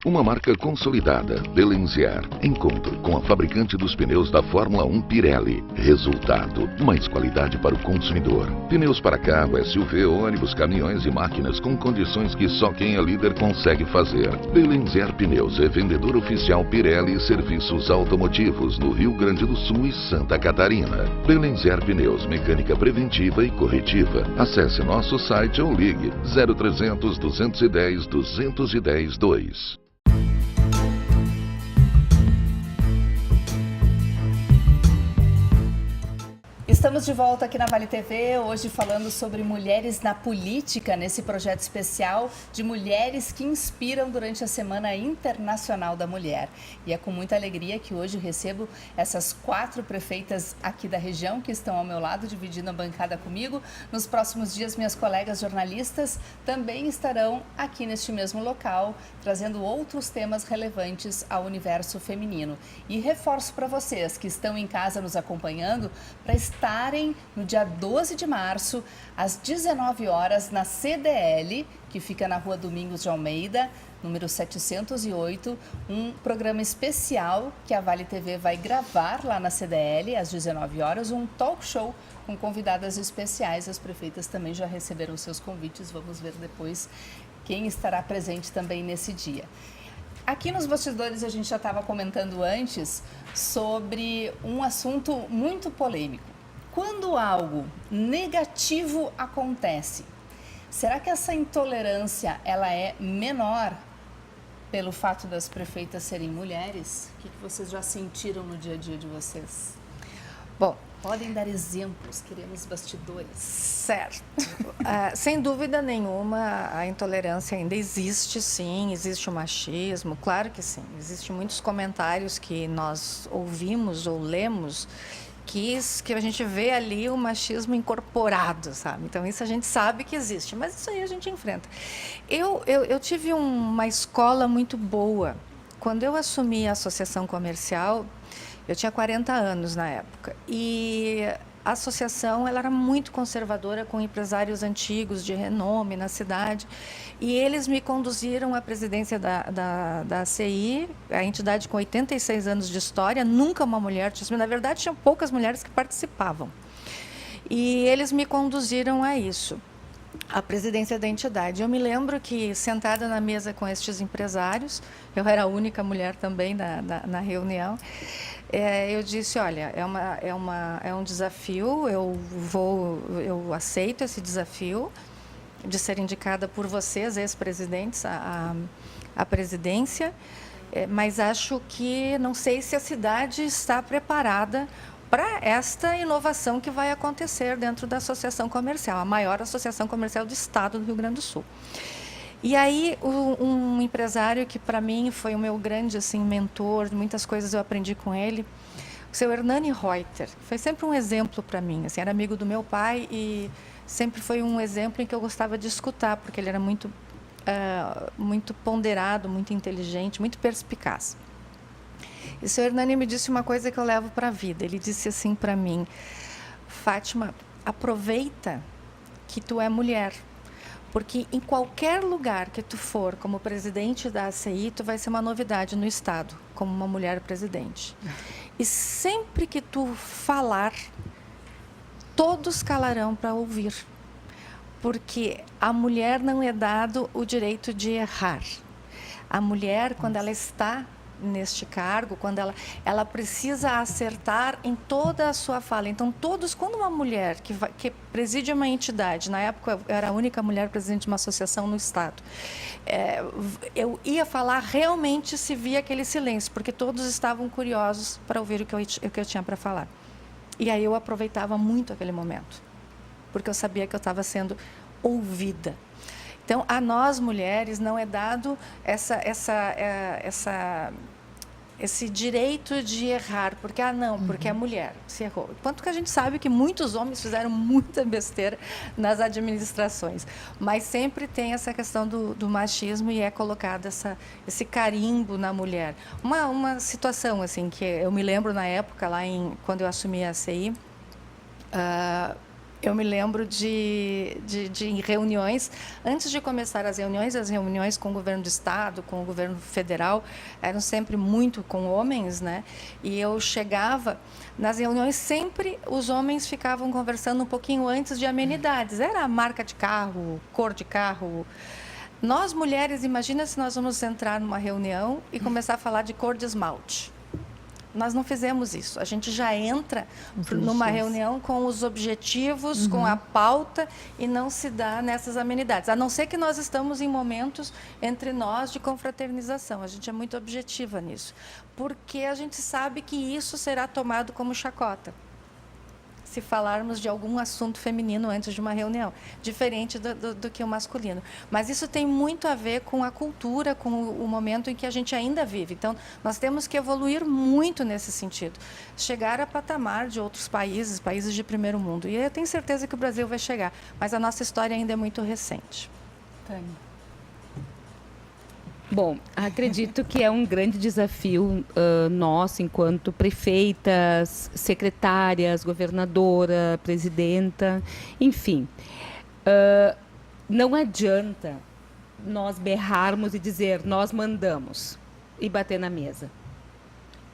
Uma marca consolidada, Belenziar. Encontro com a fabricante dos pneus da Fórmula 1 Pirelli. Resultado: mais qualidade para o consumidor. Pneus para carro, SUV, ônibus, caminhões e máquinas com condições que só quem é líder consegue fazer. Belenziar Pneus é vendedor oficial Pirelli e serviços automotivos no Rio Grande do Sul e Santa Catarina. Belenziar Pneus, mecânica preventiva e corretiva. Acesse nosso site ou ligue 0300 210 210 2. Estamos de volta aqui na Vale TV, hoje falando sobre mulheres na política, nesse projeto especial de mulheres que inspiram durante a Semana Internacional da Mulher. E é com muita alegria que hoje recebo essas 4 prefeitas aqui da região que estão ao meu lado, dividindo a bancada comigo. Nos próximos dias, minhas colegas jornalistas também estarão aqui neste mesmo local, trazendo outros temas relevantes ao universo feminino. E reforço para vocês que estão em casa nos acompanhando, para estarem no dia 12 de março, às 19 horas, na CDL, que fica na Rua Domingos de Almeida, número 708, um programa especial que a Vale TV vai gravar lá na CDL, às 19 horas, um talk show com convidadas especiais. As prefeitas também já receberam seus convites, vamos ver depois quem estará presente também nesse dia. Aqui nos bastidores a gente já estava comentando antes sobre um assunto muito polêmico. Quando algo negativo acontece, será que essa intolerância ela é menor pelo fato das prefeitas serem mulheres? O que vocês já sentiram no dia a dia de vocês? Bom, podem dar exemplos, queremos bastidores. Certo. Sem dúvida nenhuma, a intolerância ainda existe, sim, existe o machismo, claro que sim. Existem muitos comentários que nós ouvimos ou lemos que a gente vê ali o machismo incorporado, sabe? Então, isso a gente sabe que existe, mas isso aí a gente enfrenta. Eu tive uma escola muito boa. Quando eu assumi a associação comercial, eu tinha 40 anos na época, e a associação ela era muito conservadora, com empresários antigos de renome na cidade, e eles me conduziram à presidência da ACI, a entidade com 86 anos de história, nunca uma mulher, na verdade tinham poucas mulheres que participavam, e eles me conduziram a isso, a presidência da entidade. Eu me lembro que, sentada na mesa com estes empresários, eu era a única mulher também na reunião, eu disse, olha, é um desafio, eu aceito esse desafio de ser indicada por vocês, ex-presidentes, a presidência, mas acho que não sei se a cidade está preparada para esta inovação que vai acontecer dentro da associação comercial, a maior associação comercial do estado do Rio Grande do Sul. E aí, um empresário que, para mim, foi o meu grande mentor, muitas coisas eu aprendi com ele, o seu Hernani Reuter, foi sempre um exemplo para mim. Era amigo do meu pai e sempre foi um exemplo em que eu gostava de escutar, porque ele era muito ponderado, muito inteligente, muito perspicaz. E o seu Hernani me disse uma coisa que eu levo para a vida. Ele disse assim para mim: Fátima, aproveita que tu é mulher. Porque em qualquer lugar que tu for como presidente da ACI, tu vai ser uma novidade no estado, como uma mulher presidente. E sempre que tu falar, todos calarão para ouvir. Porque a mulher não é dado o direito de errar. A mulher, quando ela está neste cargo, quando ela precisa acertar em toda a sua fala. Então, quando uma mulher que preside uma entidade, na época eu era a única mulher presidente de uma associação no Estado, eu ia falar, realmente se via aquele silêncio, porque todos estavam curiosos para ouvir o que eu tinha para falar. E aí eu aproveitava muito aquele momento, porque eu sabia que eu estava sendo ouvida. Então, a nós mulheres não é dado esse direito de errar, porque porque é mulher, se errou. Quanto que a gente sabe que muitos homens fizeram muita besteira nas administrações, mas sempre tem essa questão do machismo e é colocado esse carimbo na mulher. Uma situação assim que eu me lembro na época, quando eu assumi a CI, eu me lembro de reuniões, antes de começar as reuniões com o governo do Estado, com o governo federal, eram sempre muito com homens, né? E eu chegava, nas reuniões sempre os homens ficavam conversando um pouquinho antes de amenidades. Era a marca de carro, cor de carro. Nós, mulheres, imagina se nós vamos entrar numa reunião e começar a falar de cor de esmalte. Nós não fizemos isso. A gente já entra numa reunião com os objetivos, com a pauta, e não se dá nessas amenidades. A não ser que nós estamos em momentos entre nós de confraternização. A gente é muito objetiva nisso. Porque a gente sabe que isso será tomado como chacota, se falarmos de algum assunto feminino antes de uma reunião, diferente do que o masculino. Mas isso tem muito a ver com a cultura, com o momento em que a gente ainda vive. Então, nós temos que evoluir muito nesse sentido. Chegar a patamar de outros países de primeiro mundo. E eu tenho certeza que o Brasil vai chegar, mas a nossa história ainda é muito recente. Tânia. Bom, acredito que é um grande desafio nosso, enquanto prefeitas, secretárias, governadora, presidenta, enfim. Não adianta nós berrarmos e dizer, nós mandamos, e bater na mesa.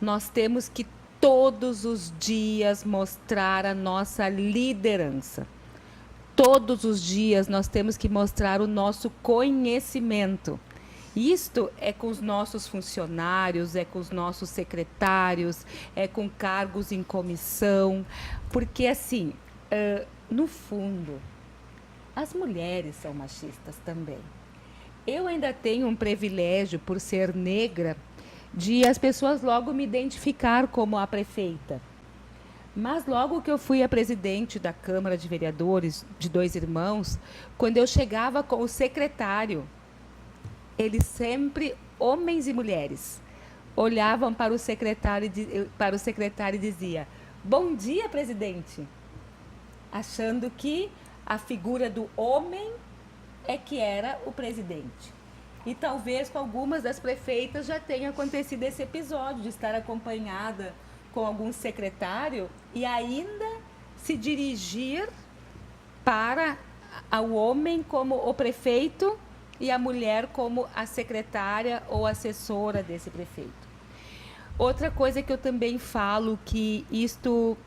Nós temos que todos os dias mostrar a nossa liderança. Todos os dias nós temos que mostrar o nosso conhecimento. Isto é com os nossos funcionários, é com os nossos secretários, é com cargos em comissão, porque, assim, no fundo, as mulheres são machistas também. Eu ainda tenho um privilégio, por ser negra, de as pessoas logo me identificar como a prefeita. Mas logo que eu fui a presidente da Câmara de Vereadores de 2 Irmãos, quando eu chegava com o secretário, eles sempre, homens e mulheres, olhavam para o secretário e diziam, bom dia, presidente, achando que a figura do homem é que era o presidente. E talvez com algumas das prefeitas já tenha acontecido esse episódio de estar acompanhada com algum secretário e ainda se dirigir para o homem como o prefeito e a mulher como a secretária ou assessora desse prefeito. Outra coisa que eu também falo, que isto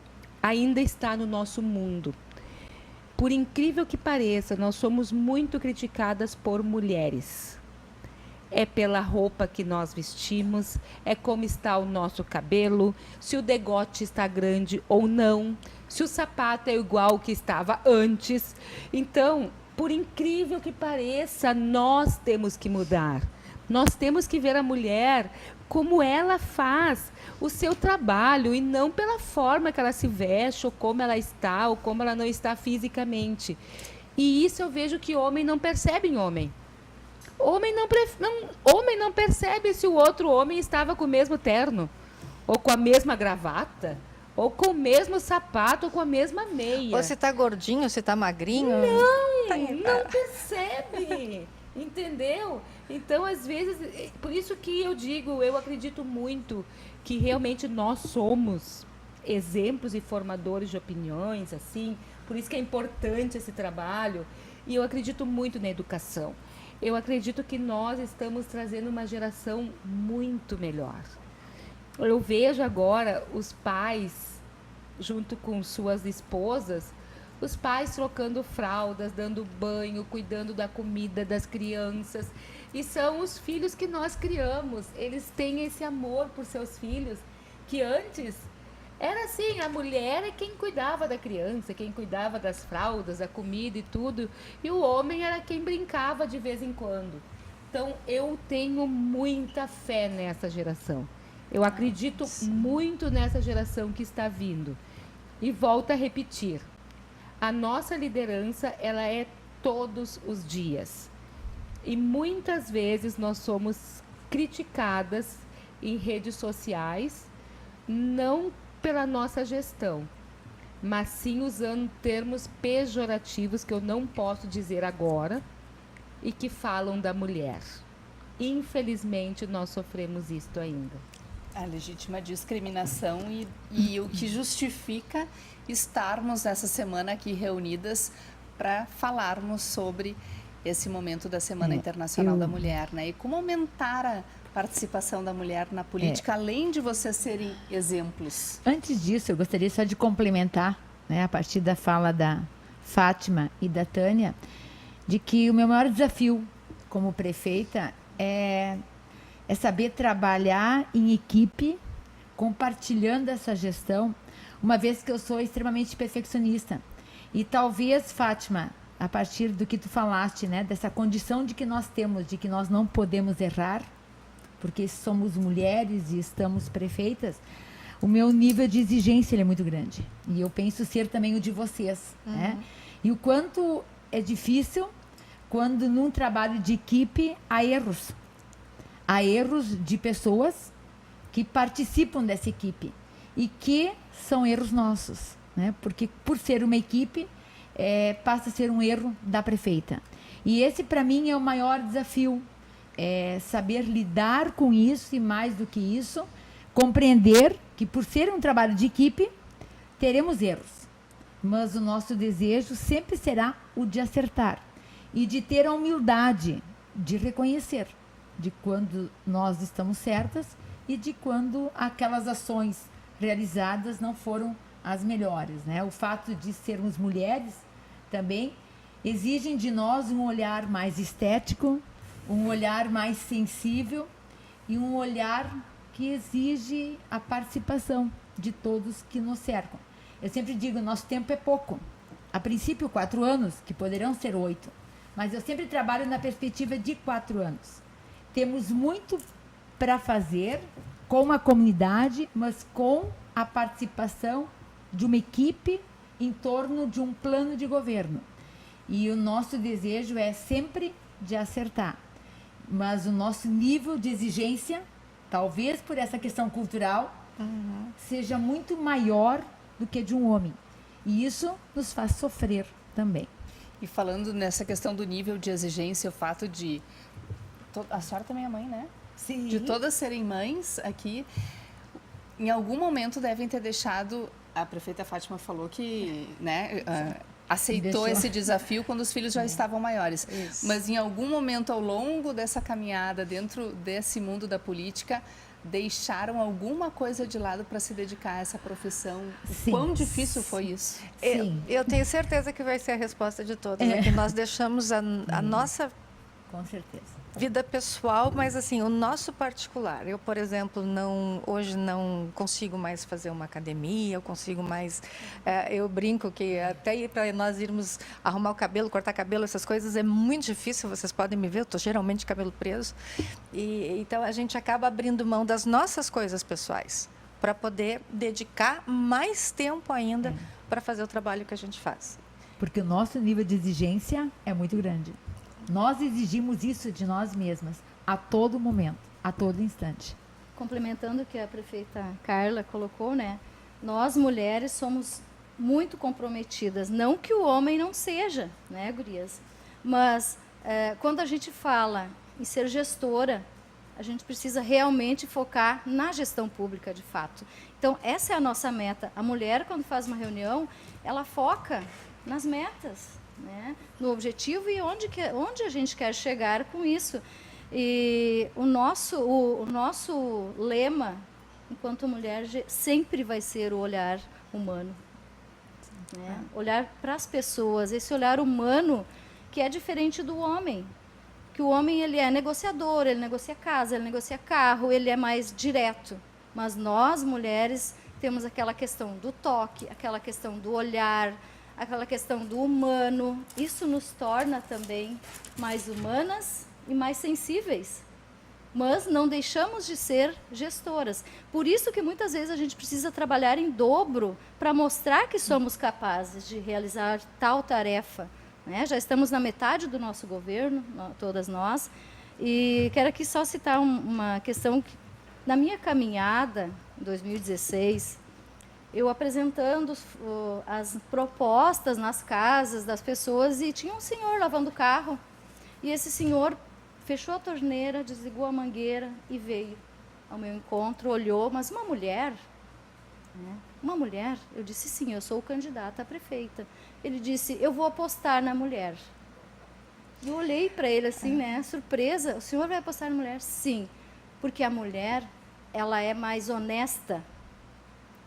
ainda está no nosso mundo. Por incrível que pareça, nós somos muito criticadas por mulheres. É pela roupa que nós vestimos, é como está o nosso cabelo, se o degote está grande ou não, se o sapato é igual ao que estava antes. Então, por incrível que pareça, nós temos que mudar. Nós temos que ver a mulher como ela faz o seu trabalho e não pela forma que ela se veste, ou como ela está, ou como ela não está fisicamente. E isso eu vejo que homem não percebe em homem. Homem não percebe se o outro homem estava com o mesmo terno, ou com a mesma gravata, ou com o mesmo sapato, ou com a mesma meia. Ou se está gordinho, ou se está magrinho. Não percebe, entendeu? Então, às vezes, por isso que eu digo, eu acredito muito que realmente nós somos exemplos e formadores de opiniões, assim, por isso que é importante esse trabalho, e eu acredito muito na educação. Eu acredito que nós estamos trazendo uma geração muito melhor. Eu vejo agora os pais, junto com suas esposas, os pais trocando fraldas, dando banho, cuidando da comida das crianças. E são os filhos que nós criamos. Eles têm esse amor por seus filhos, que antes era assim, a mulher é quem cuidava da criança, quem cuidava das fraldas, da comida e tudo, e o homem era quem brincava de vez em quando. Então, eu tenho muita fé nessa geração. Eu acredito muito nessa geração que está vindo. E volto a repetir, a nossa liderança, ela é todos os dias. E muitas vezes nós somos criticadas em redes sociais, não pela nossa gestão, mas sim usando termos pejorativos que eu não posso dizer agora e que falam da mulher. Infelizmente, nós sofremos isto ainda. A legítima discriminação e o que justifica estarmos essa semana aqui reunidas para falarmos sobre esse momento da Semana Internacional da Mulher, né? E como aumentar a participação da mulher na política, além de vocês serem exemplos. Antes disso, eu gostaria só de complementar, né, a partir da fala da Fátima e da Tânia, de que o meu maior desafio como prefeita é saber trabalhar em equipe, compartilhando essa gestão, uma vez que eu sou extremamente perfeccionista. E talvez, Fátima, a partir do que tu falaste, né, dessa condição de que nós temos, de que nós não podemos errar, porque somos mulheres e estamos prefeitas, o meu nível de exigência ele é muito grande. E eu penso ser também o de vocês. Né? E o quanto é difícil quando num trabalho de equipe há erros. Há erros de pessoas que participam dessa equipe e que são erros nossos. Né? Porque por ser uma equipe, passa a ser um erro da prefeita. E esse, para mim, é o maior desafio. Saber lidar com isso e, mais do que isso, compreender que, por ser um trabalho de equipe, teremos erros. Mas o nosso desejo sempre será o de acertar e de ter a humildade de reconhecer de quando nós estamos certas e de quando aquelas ações realizadas não foram as melhores. Né? O fato de sermos mulheres também exigem de nós um olhar mais estético, um olhar mais sensível e um olhar que exige a participação de todos que nos cercam. Eu sempre digo, nosso tempo é pouco. A princípio, 4 anos, que poderão ser 8. Mas eu sempre trabalho na perspectiva de 4 anos. Temos muito para fazer com a comunidade, mas com a participação de uma equipe em torno de um plano de governo. E o nosso desejo é sempre de acertar. Mas o nosso nível de exigência, talvez por essa questão cultural, seja muito maior do que de um homem. E isso nos faz sofrer também. E falando nessa questão do nível de exigência, o fato de... A senhora também é mãe, né? Sim. De todas serem mães aqui, em algum momento devem ter deixado... A prefeita Fátima falou que, né, aceitou esse desafio quando os filhos já estavam maiores. Isso. Mas em algum momento ao longo dessa caminhada, dentro desse mundo da política, deixaram alguma coisa de lado para se dedicar a essa profissão? Sim. Quão difícil foi isso? Sim. Eu tenho certeza que vai ser a resposta de todos. É que nós deixamos a nossa Com certeza. vida pessoal, mas assim, o nosso particular. Eu, por exemplo, hoje não consigo mais fazer uma academia, eu consigo mais... eu brinco que até para nós irmos arrumar o cabelo, cortar cabelo, essas coisas, é muito difícil, vocês podem me ver, eu estou geralmente de cabelo preso. Então, a gente acaba abrindo mão das nossas coisas pessoais para poder dedicar mais tempo ainda para fazer o trabalho que a gente faz. Porque o nosso nível de exigência é muito grande. Nós exigimos isso de nós mesmas a todo momento, a todo instante. Complementando o que a prefeita Carla colocou, né? Nós, mulheres, somos muito comprometidas. Não que o homem não seja, né, gurias? Mas quando a gente fala em ser gestora, a gente precisa realmente focar na gestão pública, de fato. Então, essa é a nossa meta. A mulher, quando faz uma reunião, ela foca nas metas, né, no objetivo e onde a gente quer chegar com isso. E o nosso lema, enquanto mulher, sempre vai ser o olhar humano. Né? Olhar para as pessoas, esse olhar humano que é diferente do homem. que o homem ele é negociador, ele negocia casa, ele negocia carro, ele é mais direto. Mas nós, mulheres, temos aquela questão do toque, aquela questão do olhar, aquela questão do humano. Isso nos torna também mais humanas e mais sensíveis. Mas não deixamos de ser gestoras. Por isso que muitas vezes a gente precisa trabalhar em dobro para mostrar que somos capazes de realizar tal tarefa. Né? Já estamos na metade do nosso governo, todas nós, e quero aqui só citar uma questão que, na minha caminhada, em 2016, eu apresentando as propostas nas casas das pessoas, e tinha um senhor lavando o carro, e esse senhor fechou a torneira, desligou a mangueira e veio ao meu encontro, olhou, mas uma mulher, né? Uma mulher? Eu disse, sim, eu sou o candidato a prefeita. Ele disse, eu vou apostar na mulher. Eu olhei para ele assim, né, surpresa, o senhor vai apostar na mulher? Sim, porque a mulher, ela é mais honesta.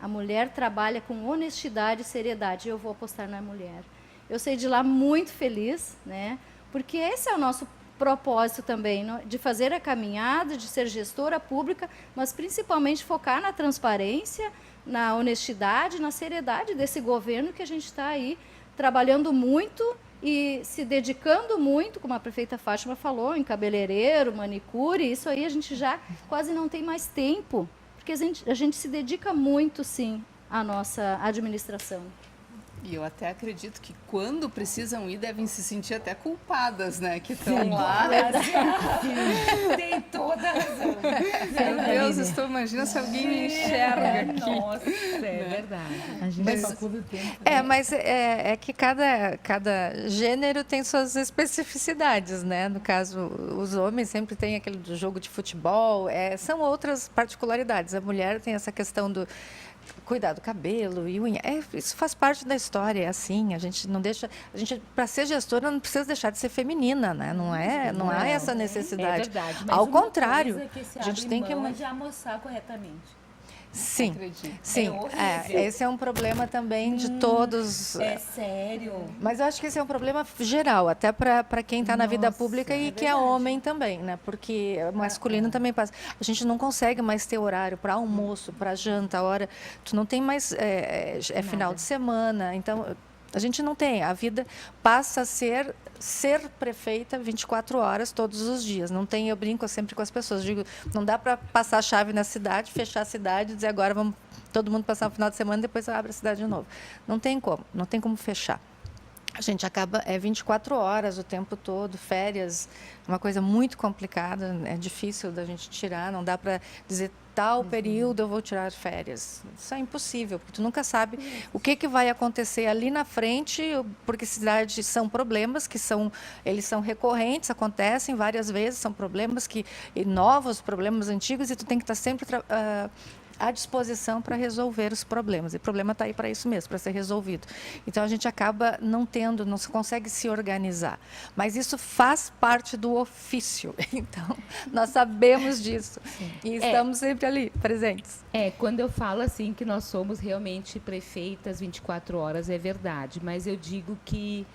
A mulher trabalha com honestidade e seriedade, eu vou apostar na mulher. Eu saí de lá muito feliz, né, porque esse é o nosso propósito também, de fazer a caminhada, de ser gestora pública, mas principalmente focar na transparência, na honestidade, na seriedade desse governo que a gente está aí trabalhando muito e se dedicando muito, como a prefeita Fátima falou, em cabeleireiro, manicure, isso aí a gente já quase não tem mais tempo, porque a gente se dedica muito, sim, à nossa administração. E eu até acredito que quando precisam ir, devem se sentir até culpadas, né? Que estão lá. Tem toda a razão. Meu Deus, estou imaginando se alguém me enxerga aqui. Nossa, é verdade. A gente passou do tempo. Mas é que cada gênero tem suas especificidades, né? No caso, os homens sempre têm aquele do jogo de futebol, são outras particularidades. A mulher tem essa questão do cuidar do cabelo e unha. Isso faz parte da história, é assim. A gente não deixa. A gente, para ser gestora, não precisa deixar de ser feminina, né? Não há essa necessidade. É verdade. Mas ao uma coisa coisa que se a gente abre tem que mão é de almoçar corretamente. Sim, Acredito. sim. horrível. Esse é um problema também de todos. É sério. Mas eu acho que esse é um problema geral, até para quem está na vida pública e que é homem também, né? Porque o masculino também passa. A gente não consegue mais ter horário para almoço, para janta, a hora. Tu não tem mais. É final de semana. Então, a gente não tem. A vida passa a ser prefeita 24 horas todos os dias. Não tem, eu brinco sempre com as pessoas, digo, não dá para passar a chave na cidade, fechar a cidade e dizer agora vamos todo mundo passar o final de semana e depois abre a cidade de novo. Não tem como fechar. A gente acaba 24 horas o tempo todo, férias, uma coisa muito complicada, é difícil da gente tirar, não dá para dizer tal período eu vou tirar férias. Isso é impossível, porque tu nunca sabe o que vai acontecer ali na frente, porque cidades são problemas eles são recorrentes, acontecem várias vezes, são problemas novos, problemas antigos, e tu tem que estar sempre à disposição para resolver os problemas. E o problema está aí para isso mesmo, para ser resolvido. Então, a gente acaba não se consegue se organizar. Mas isso faz parte do ofício. Então, nós sabemos disso. E estamos sempre ali, presentes. Quando eu falo assim que nós somos realmente prefeitas 24 horas, é verdade. Mas eu digo que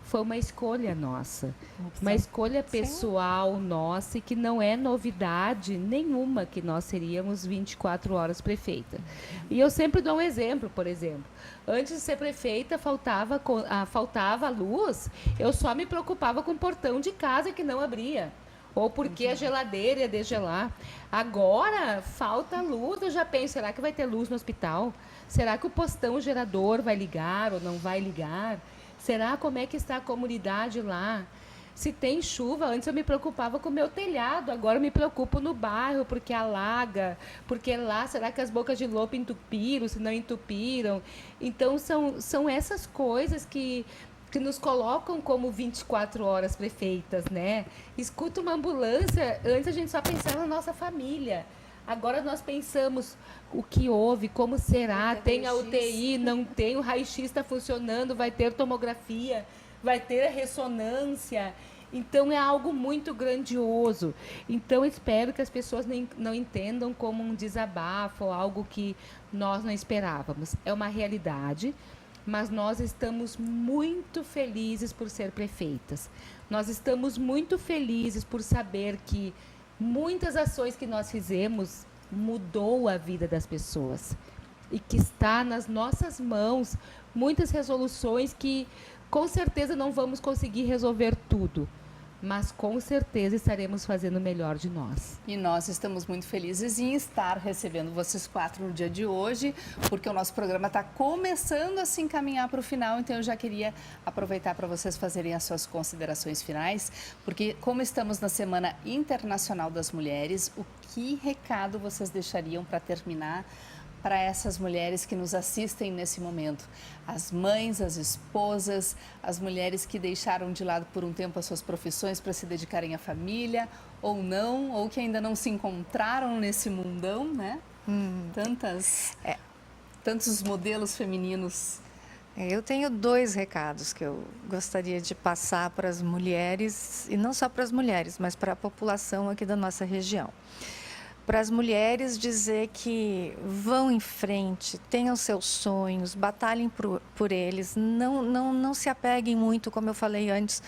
foi uma escolha nossa, uma escolha pessoal nossa, e que não é novidade nenhuma que nós seríamos 24 horas prefeita. E eu sempre dou um exemplo, por exemplo. Antes de ser prefeita, faltava luz, eu só me preocupava com o portão de casa que não abria. Ou porque a geladeira ia desgelar. Agora, falta luz, eu já penso, será que vai ter luz no hospital? Será que o postão gerador vai ligar ou não vai ligar? Será como é que está a comunidade lá? Se tem chuva, antes eu me preocupava com o meu telhado, agora eu me preocupo no bairro, porque alaga, porque lá, será que as bocas de lobo entupiram, se não entupiram? Então, são essas coisas que nos colocam como 24 horas prefeitas, né? Escuta uma ambulância, antes a gente só pensava na nossa família. Agora nós pensamos o que houve, como será, tem a UTI, não tem, o raio-x está funcionando, vai ter tomografia, vai ter ressonância. Então, é algo muito grandioso. Então, espero que as pessoas não entendam como um desabafo ou algo que nós não esperávamos. É uma realidade. mas nós estamos muito felizes por ser prefeitas. Nós estamos muito felizes por saber que muitas ações que nós fizemos mudou a vida das pessoas e que está nas nossas mãos muitas resoluções que com certeza não vamos conseguir resolver tudo, mas com certeza estaremos fazendo o melhor de nós. E nós estamos muito felizes em estar recebendo vocês 4 no dia de hoje, porque o nosso programa está começando a se encaminhar para o final, então eu já queria aproveitar para vocês fazerem as suas considerações finais, porque como estamos na Semana Internacional das Mulheres, o que recado vocês deixariam para terminar para essas mulheres que nos assistem nesse momento? As mães, as esposas, as mulheres que deixaram de lado por um tempo as suas profissões para se dedicarem à família, ou não, ou que ainda não se encontraram nesse mundão, né? Tantos modelos femininos. Eu tenho 2 recados que eu gostaria de passar para as mulheres, e não só para as mulheres, mas para a população aqui da nossa região. Para as mulheres dizer que vão em frente, tenham seus sonhos, batalhem por eles, não se apeguem muito, como eu falei antes,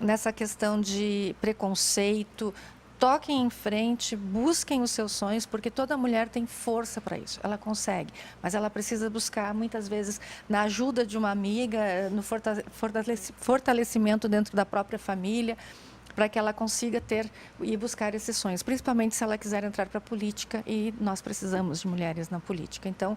nessa questão de preconceito. Toquem em frente, busquem os seus sonhos, porque toda mulher tem força para isso, ela consegue, mas ela precisa buscar muitas vezes na ajuda de uma amiga, no fortalecimento dentro da própria família, para que ela consiga ter e buscar esses sonhos, principalmente se ela quiser entrar para a política, e nós precisamos de mulheres na política. Então,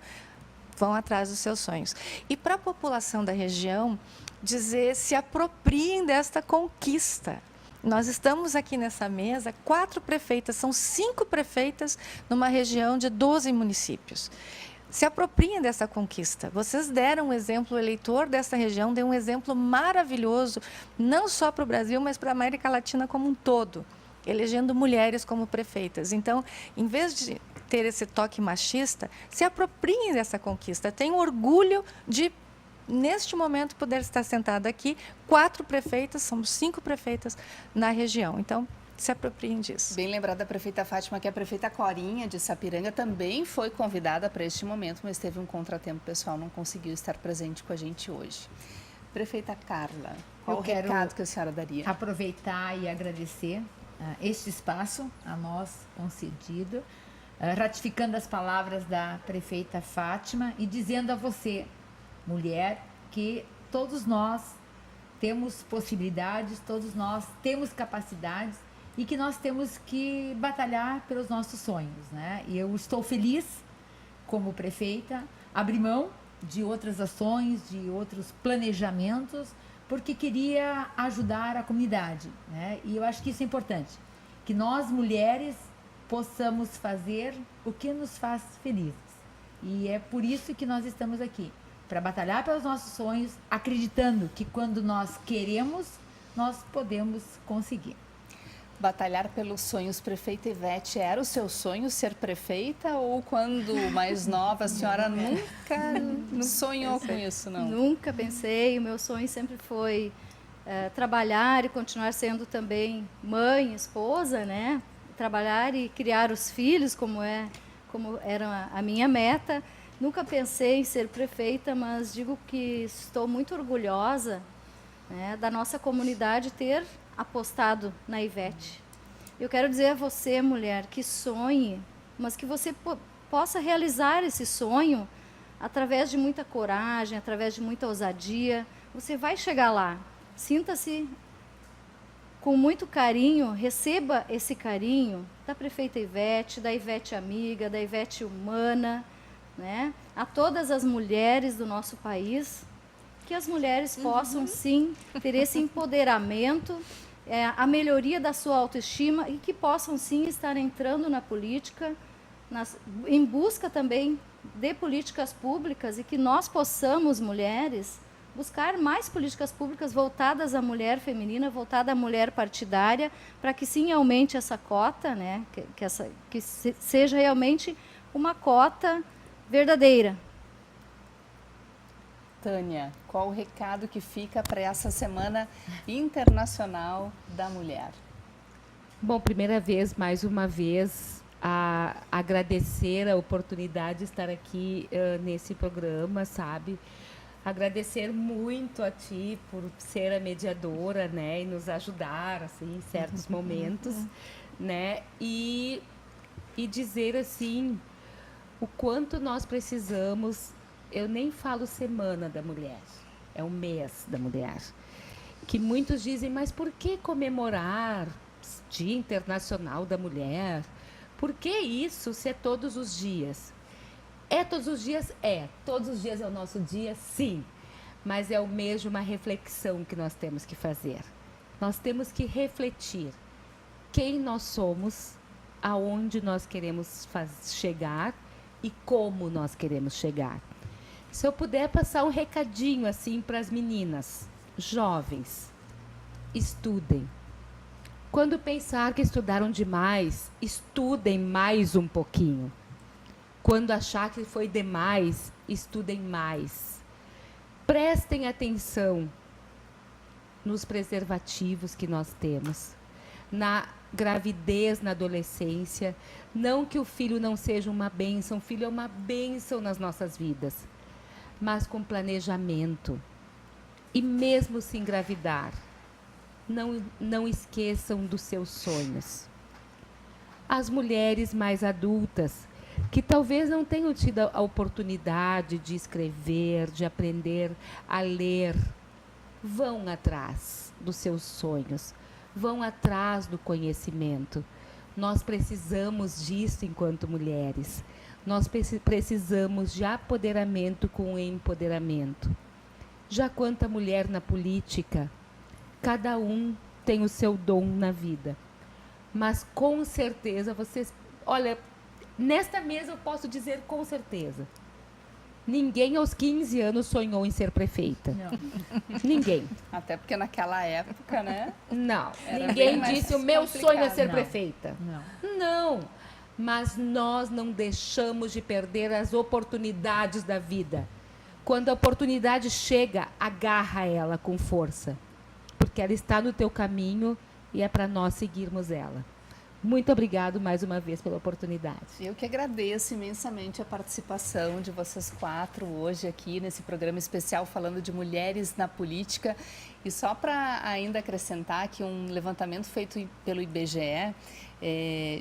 vão atrás dos seus sonhos. E para a população da região, dizer, se apropriem desta conquista. Nós estamos aqui nessa mesa, 4 prefeitas, são 5 prefeitas numa região de 12 municípios. Se apropriem dessa conquista. Vocês deram um exemplo, o eleitor dessa região deu um exemplo maravilhoso, não só para o Brasil, mas para a América Latina como um todo, elegendo mulheres como prefeitas. Então, em vez de ter esse toque machista, se apropriem dessa conquista. Tenham orgulho de, neste momento, poder estar sentada aqui, 4 prefeitas, somos 5 prefeitas na região. Então, se apropriem disso. Bem lembrada a prefeita Fátima, que a prefeita Corinha de Sapiranga também foi convidada para este momento, mas teve um contratempo pessoal, não conseguiu estar presente com a gente hoje. Prefeita Carla, qual o recado que a senhora daria? Aproveitar e agradecer este espaço a nós concedido, ratificando as palavras da prefeita Fátima e dizendo a você, mulher, que todos nós temos possibilidades, todos nós temos capacidades, e que nós temos que batalhar pelos nossos sonhos, né? E eu estou feliz, como prefeita, abrir mão de outras ações, de outros planejamentos, porque queria ajudar a comunidade, né? E eu acho que isso é importante, que nós, mulheres, possamos fazer o que nos faz felizes. E é por isso que nós estamos aqui, para batalhar pelos nossos sonhos, acreditando que quando nós queremos, nós podemos conseguir. Batalhar pelos sonhos, prefeita Ivete, era o seu sonho ser prefeita, ou quando mais nova a senhora nunca sonhou com isso, não? Nunca pensei, o meu sonho sempre foi trabalhar e continuar sendo também mãe, esposa, né? Trabalhar e criar os filhos, como era a minha meta. Nunca pensei em ser prefeita, mas digo que estou muito orgulhosa, né, da nossa comunidade ter apostado na Ivete. Eu quero dizer a você, mulher, que sonhe, mas que você possa realizar esse sonho através de muita coragem, através de muita ousadia. Você vai chegar lá. Sinta-se com muito carinho, receba esse carinho da prefeita Ivete, da Ivete amiga, da Ivete humana, né? A todas as mulheres do nosso país, que as mulheres possam sim ter esse empoderamento, a melhoria da sua autoestima, e que possam sim estar entrando na política, em busca também de políticas públicas, e que nós possamos, mulheres, buscar mais políticas públicas voltadas à mulher feminina, voltada à mulher partidária, para que sim aumente essa cota, né? que seja realmente uma cota verdadeira. Tânia, qual o recado que fica para essa Semana Internacional da Mulher? Bom, primeira vez, mais uma vez, a agradecer a oportunidade de estar aqui nesse programa, sabe? Agradecer muito a ti por ser a mediadora, né, e nos ajudar assim em certos momentos, né? E dizer assim o quanto nós precisamos. Eu nem falo Semana da Mulher, é o mês da mulher. Que muitos dizem, mas por que comemorar Dia Internacional da Mulher? Por que isso se é todos os dias? É todos os dias? É. Todos os dias é o nosso dia? Sim. Mas é o mês de uma reflexão que nós temos que fazer. Nós temos que refletir quem nós somos, aonde nós queremos chegar e como nós queremos chegar. Se eu puder passar um recadinho assim para as meninas, jovens, estudem. Quando pensar que estudaram demais, estudem mais um pouquinho. Quando achar que foi demais, estudem mais. Prestem atenção nos preservativos que nós temos, na gravidez, na adolescência. Não que o filho não seja uma bênção, o filho é uma bênção nas nossas vidas, mas com planejamento. E mesmo se engravidar, não esqueçam dos seus sonhos. As mulheres mais adultas, que talvez não tenham tido a oportunidade de escrever, de aprender a ler, vão atrás dos seus sonhos, vão atrás do conhecimento. Nós precisamos disso enquanto mulheres. Nós precisamos de apoderamento com empoderamento. Já quanto a mulher na política, cada um tem o seu dom na vida. Mas com certeza vocês... Olha, nesta mesa eu posso dizer com certeza. Ninguém aos 15 anos sonhou em ser prefeita. Não. Ninguém. Até porque naquela época, né? Não. Era Ninguém disse o meu sonho é ser Não. prefeita. Não. Não. Mas nós não deixamos de perder as oportunidades da vida. Quando a oportunidade chega, agarra ela com força. Porque ela está no teu caminho e é para nós seguirmos ela. Muito obrigado mais uma vez pela oportunidade. Eu que agradeço imensamente a participação de vocês 4 hoje aqui nesse programa especial falando de mulheres na política. E só para ainda acrescentar que um levantamento feito pelo IBGE,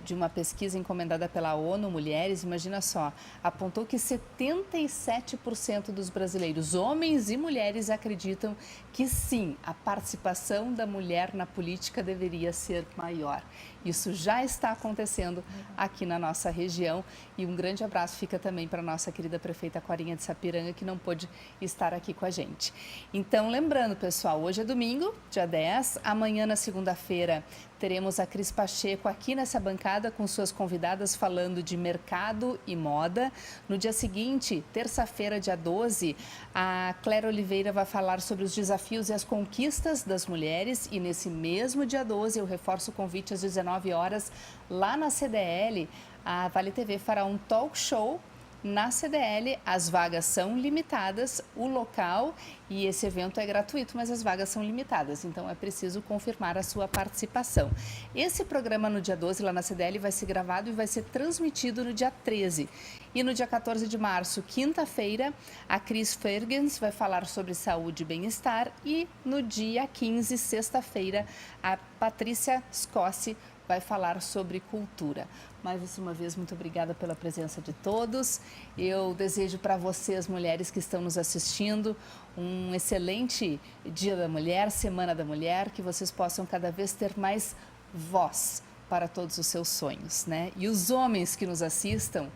de uma pesquisa encomendada pela ONU Mulheres, imagina só, apontou que 77% dos brasileiros, homens e mulheres, acreditam que sim, a participação da mulher na política deveria ser maior. Isso já está acontecendo aqui na nossa região e um grande abraço fica também para a nossa querida prefeita Corinha de Sapiranga, que não pôde estar aqui com a gente. Então, lembrando, pessoal, hoje é domingo, dia 10, amanhã na segunda-feira teremos a Cris Pacheco aqui nessa bancada com suas convidadas falando de mercado e moda. No dia seguinte, terça-feira, dia 12, a Cléria Oliveira vai falar sobre os desafios e as conquistas das mulheres. E nesse mesmo dia 12, eu reforço o convite às 19 horas, lá na CDL, a Vale TV fará um talk show na CDL. As vagas são limitadas, o local e esse evento é gratuito, mas as vagas são limitadas, então é preciso confirmar a sua participação. Esse programa no dia 12 lá na CDL vai ser gravado e vai ser transmitido no dia 13. E no dia 14 de março, quinta-feira, a Cris Fergens vai falar sobre saúde e bem-estar e no dia 15, sexta-feira, a Patrícia Scossi vai falar sobre cultura. Mais uma vez, muito obrigada pela presença de todos. Eu desejo para vocês, mulheres que estão nos assistindo, um excelente Dia da Mulher, Semana da Mulher, que vocês possam cada vez ter mais voz para todos os seus sonhos, né? E os homens que nos assistam,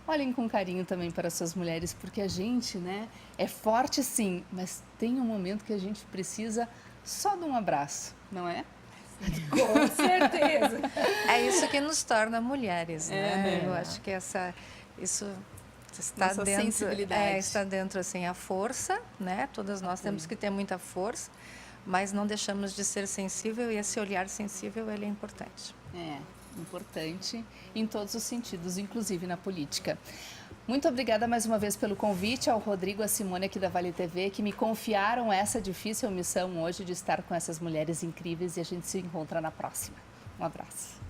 olhem com carinho também para suas mulheres, porque a gente, né, é forte sim, mas tem um momento que a gente precisa só de um abraço, não é? Com certeza. É isso que nos torna mulheres, né? né? Eu acho que isso está Nossa dentro, sensibilidade. está dentro assim a força, né? Todas nós temos que ter muita força, mas não deixamos de ser sensível e esse olhar sensível ele é importante. É, importante em todos os sentidos, inclusive na política. Muito obrigada mais uma vez pelo convite ao Rodrigo e à Simone aqui da Vale TV, que me confiaram essa difícil missão hoje de estar com essas mulheres incríveis e a gente se encontra na próxima. Um abraço.